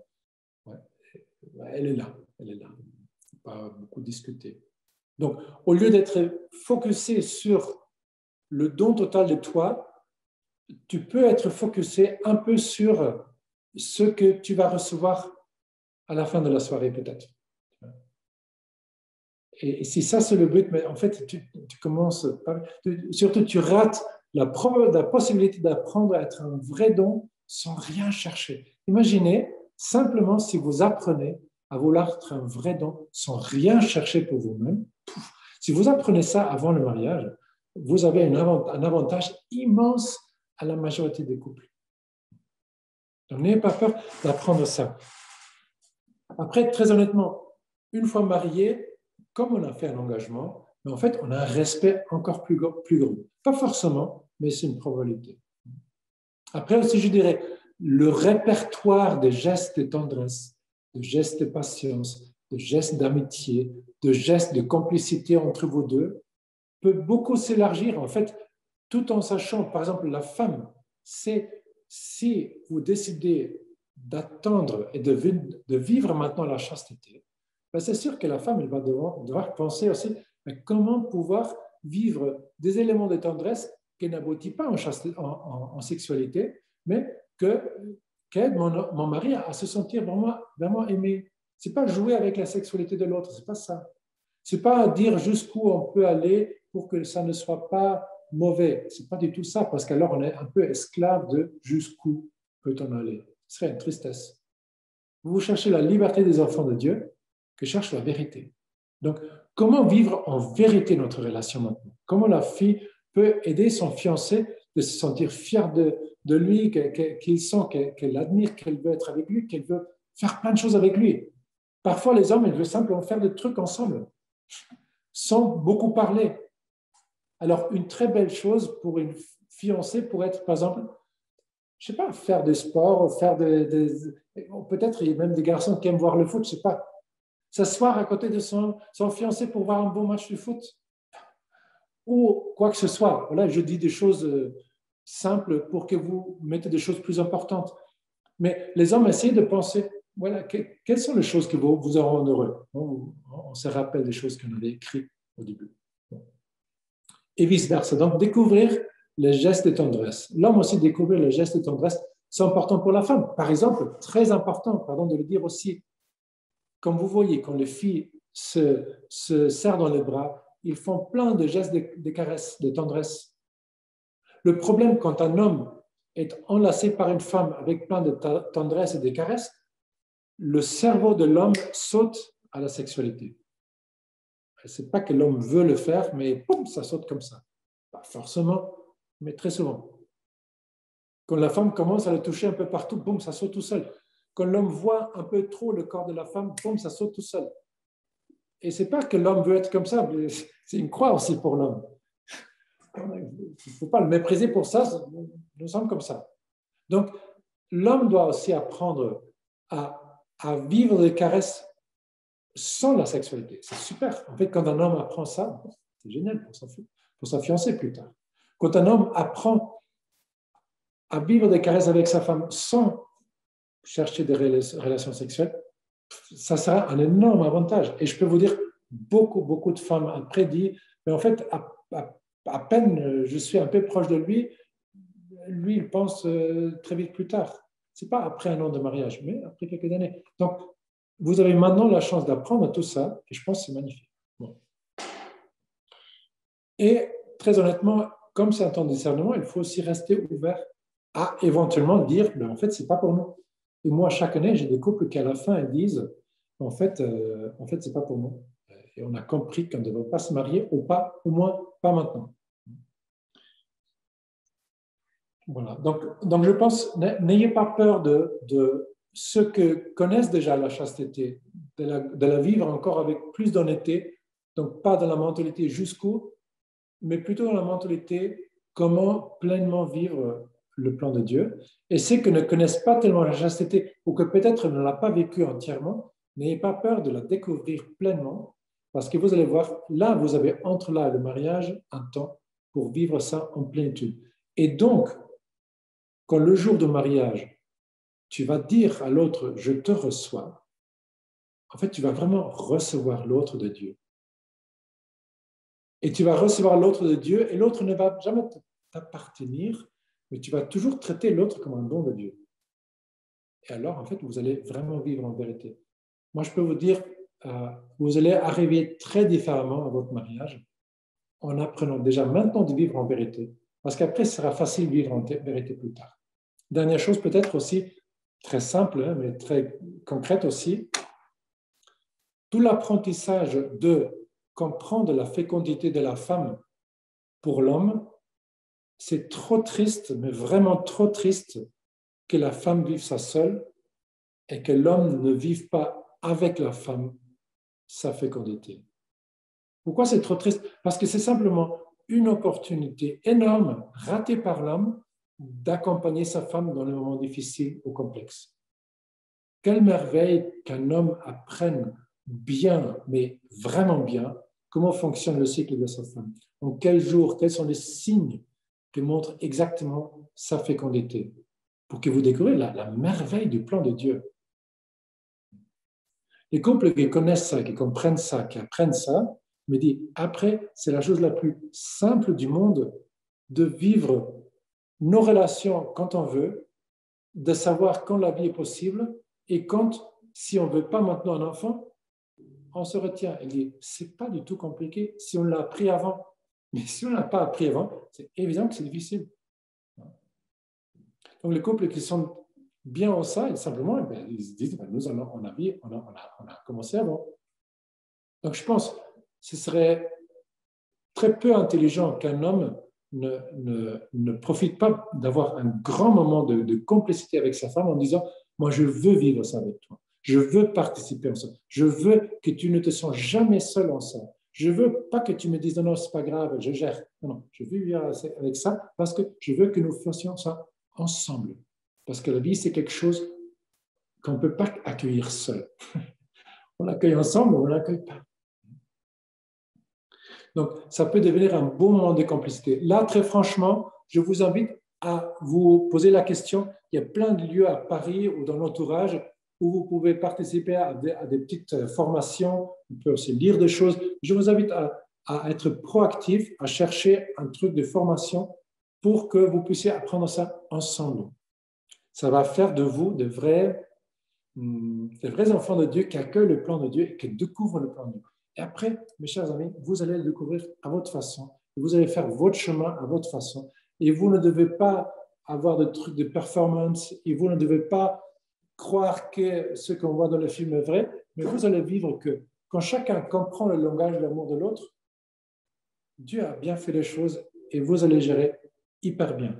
elle est là. Elle est là. Il ne faut pas beaucoup discuter. Donc, au lieu d'être focusé sur le don total de toi, tu peux être focusé un peu sur ce que tu vas recevoir à la fin de la soirée, peut-être. Et si ça, c'est le but, mais en fait, tu commences, surtout tu rates la possibilité d'apprendre à être un vrai don sans rien chercher. Imaginez, simplement, si vous apprenez à vouloir être un vrai don sans rien chercher pour vous-même, si vous apprenez ça avant le mariage, vous avez un avantage immense à la majorité des couples. Donc, n'ayez pas peur d'apprendre ça. Après, très honnêtement, une fois marié, comme on a fait un engagement, mais en fait, on a un respect encore plus grand. Pas forcément, mais c'est une probabilité. Après aussi, je dirais, le répertoire des gestes de tendresse, de gestes de patience, de gestes d'amitié, de gestes de complicité entre vous deux, peut beaucoup s'élargir. En fait, tout en sachant, par exemple, la femme, c'est si vous décidez d'attendre et de vivre maintenant la chasteté, ben c'est sûr que la femme, elle va devoir penser aussi mais comment pouvoir vivre des éléments de tendresse qui n'aboutissent pas en sexualité, mais qu'aide mon mari à se sentir vraiment aimé. Ce n'est pas jouer avec la sexualité de l'autre, ce n'est pas ça. Ce n'est pas dire jusqu'où on peut aller pour que ça ne soit pas mauvais. Ce n'est pas du tout ça, parce qu'alors on est un peu esclave de jusqu'où peut-on aller. Ce serait une tristesse. Vous cherchez la liberté des enfants de Dieu, que cherche la vérité. Donc, comment vivre en vérité notre relation maintenant? Comment la fille peut aider son fiancé de se sentir fière de lui, qu'il sent, qu'elle admire, qu'elle veut être avec lui, qu'elle veut faire plein de choses avec lui. Parfois, les hommes, ils veulent simplement faire des trucs ensemble, sans beaucoup parler. Alors, une très belle chose pour une fiancée pourrait être, par exemple, je ne sais pas, faire du sport, peut-être il y a même des garçons qui aiment voir le foot, je ne sais pas. S'asseoir à côté de son fiancé pour voir un bon match de foot. Ou quoi que ce soit. Voilà, je dis des choses simples pour que vous mettez des choses plus importantes. Mais les hommes essayent de penser, voilà, quelles sont les choses qui vous rendent heureux. On se rappelle des choses qu'on avait écrites au début. Et vice-versa. Donc, découvrir les gestes de tendresse. L'homme aussi découvrir les gestes de tendresse, c'est important pour la femme. Par exemple, très important, pardon de le dire aussi, comme vous voyez, quand les filles se serrent dans les bras, ils font plein de gestes de caresses, de tendresse. Le problème quand un homme est enlacé par une femme avec plein de tendresse et de caresses, le cerveau de l'homme saute à la sexualité. Ce n'est pas que l'homme veut le faire, mais boum, ça saute comme ça. Pas forcément, mais très souvent. Quand la femme commence à le toucher un peu partout, boum, ça saute tout seul. Quand l'homme voit un peu trop le corps de la femme, boum, ça saute tout seul. Et ce n'est pas que l'homme veut être comme ça, c'est une croix aussi pour l'homme. Il ne faut pas le mépriser pour ça, nous sommes comme ça. Donc, l'homme doit aussi apprendre à vivre des caresses sans la sexualité. C'est super. En fait, quand un homme apprend ça, c'est génial pour sa fiancée plus tard. Quand un homme apprend à vivre des caresses avec sa femme sans chercher des relations sexuelles, ça sera un énorme avantage. Et je peux vous dire, beaucoup de femmes après disent, mais en fait, à peine je suis un peu proche de lui, il pense très vite plus tard. Ce n'est pas après un an de mariage, mais après quelques années. Donc, vous avez maintenant la chance d'apprendre tout ça, et je pense que c'est magnifique. Bon. Et très honnêtement, comme c'est un temps de discernement, il faut aussi rester ouvert à éventuellement dire, en fait, ce n'est pas pour nous. Et moi, chaque année, j'ai des couples qui, à la fin, elles disent, en fait, ce n'est pas pour nous. Et on a compris qu'on ne devrait pas se marier, ou pas, au moins pas maintenant. Voilà. Donc, je pense, n'ayez pas peur de ceux que connaissent déjà la chasteté, de la vivre encore avec plus d'honnêteté, donc pas dans la mentalité jusqu'où, mais plutôt dans la mentalité comment pleinement vivre le plan de Dieu. Et ceux qui ne connaissent pas tellement la chasteté ou que peut-être ne l'a pas vécu entièrement, n'ayez pas peur de la découvrir pleinement, parce que vous allez voir, là, vous avez entre là et le mariage un temps pour vivre ça en plénitude. Et donc, quand le jour du mariage, tu vas dire à l'autre, je te reçois, en fait, tu vas vraiment recevoir l'autre de Dieu. Et tu vas recevoir l'autre de Dieu et l'autre ne va jamais t'appartenir, mais tu vas toujours traiter l'autre comme un don de Dieu. Et alors, en fait, vous allez vraiment vivre en vérité. Moi, je peux vous dire, vous allez arriver très différemment à votre mariage en apprenant déjà maintenant de vivre en vérité, parce qu'après, ce sera facile de vivre en vérité plus tard. Dernière chose peut-être aussi, très simple, mais très concrète aussi, tout l'apprentissage de comprendre la fécondité de la femme pour l'homme, c'est trop triste, mais vraiment trop triste que la femme vive ça seule et que l'homme ne vive pas avec la femme sa fécondité. Pourquoi c'est trop triste? Parce que c'est simplement une opportunité énorme ratée par l'homme d'accompagner sa femme dans les moments difficiles ou complexes. Quelle merveille qu'un homme apprenne bien, mais vraiment bien, comment fonctionne le cycle de sa femme. En quel jour, quels sont les signes qui montrent exactement sa fécondité, pour que vous découvriez la merveille du plan de Dieu. Les couples qui connaissent ça, qui comprennent ça, qui apprennent ça, me disent, après, c'est la chose la plus simple du monde de vivre nos relations quand on veut, de savoir quand la vie est possible et quand, si on ne veut pas maintenant un enfant, on se retient. Elle dit, c'est pas du tout compliqué si on l'a appris avant. Mais si on ne l'a pas appris avant, c'est évident que c'est difficile. Donc les couples qui sont bien en ça, simplement, ils se disent, nous, on a commencé avant. Donc je pense que ce serait très peu intelligent qu'un homme ne profite pas d'avoir un grand moment de complicité avec sa femme en disant, moi je veux vivre ça avec toi, je veux participer en ça, je veux que tu ne te sens jamais seul en ça, je veux pas que tu me dises, non, c'est pas grave, je gère. Non, je veux vivre avec ça parce que je veux que nous fassions ça ensemble. Parce que la vie, c'est quelque chose qu'on ne peut pas accueillir seul. On l'accueille ensemble, mais on ne l'accueille pas. Donc, ça peut devenir un beau moment de complicité. Là, très franchement, je vous invite à vous poser la question. Il y a plein de lieux à Paris ou dans l'entourage où vous pouvez participer à des petites formations. Vous pouvez aussi lire des choses. Je vous invite à être proactif, à chercher un truc de formation pour que vous puissiez apprendre ça ensemble. Ça va faire de vous de vrais enfants de Dieu qui accueillent le plan de Dieu et qui découvrent le plan de Dieu. Et après, mes chers amis, vous allez le découvrir à votre façon. Vous allez faire votre chemin à votre façon. Et vous ne devez pas avoir de trucs de performance. Et vous ne devez pas croire que ce qu'on voit dans le film est vrai. Mais vous allez vivre que quand chacun comprend le langage de l'amour de l'autre, Dieu a bien fait les choses et vous allez gérer hyper bien.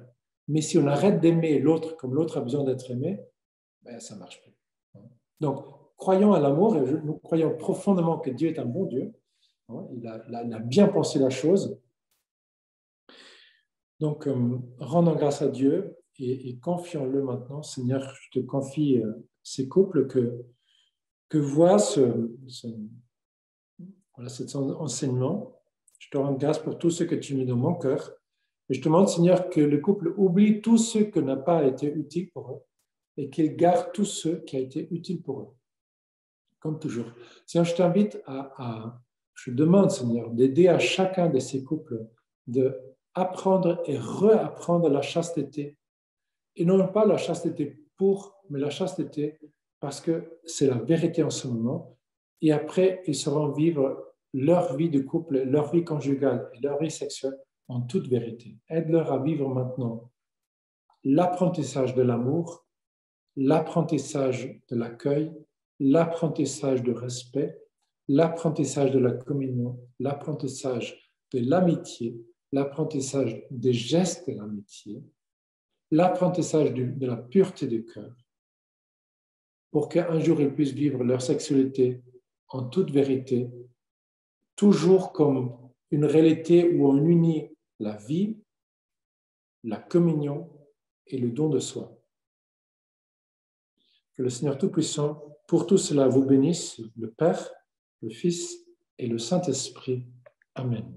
Mais si on arrête d'aimer l'autre comme l'autre a besoin d'être aimé, ben, ça ne marche plus. Donc, croyons à l'amour et nous croyons profondément que Dieu est un bon Dieu. Il a bien pensé la chose. Donc, rendons grâce à Dieu et confions-le maintenant. Seigneur, je te confie ces couples que voient cet enseignement. Je te rends grâce pour tout ce que tu mets dans mon cœur. Et je te demande, Seigneur, que le couple oublie tout ce qui n'a pas été utile pour eux et qu'il garde tout ce qui a été utile pour eux. Comme toujours. Seigneur, je t'invite je demande, Seigneur, d'aider à chacun de ces couples d'apprendre et réapprendre la chasteté. Et non pas la chasteté mais la chasteté parce que c'est la vérité en ce moment. Et après, ils sauront vivre leur vie de couple, leur vie conjugale et leur vie sexuelle en toute vérité. Aide-leur à vivre maintenant l'apprentissage de l'amour, l'apprentissage de l'accueil, l'apprentissage du respect, l'apprentissage de la communion, l'apprentissage de l'amitié, l'apprentissage des gestes de l'amitié, l'apprentissage de la pureté du cœur, pour qu'un jour ils puissent vivre leur sexualité en toute vérité, toujours comme une réalité où on unit la vie, la communion et le don de soi. Que le Seigneur Tout-Puissant, pour tout cela, vous bénisse, le Père, le Fils et le Saint-Esprit. Amen.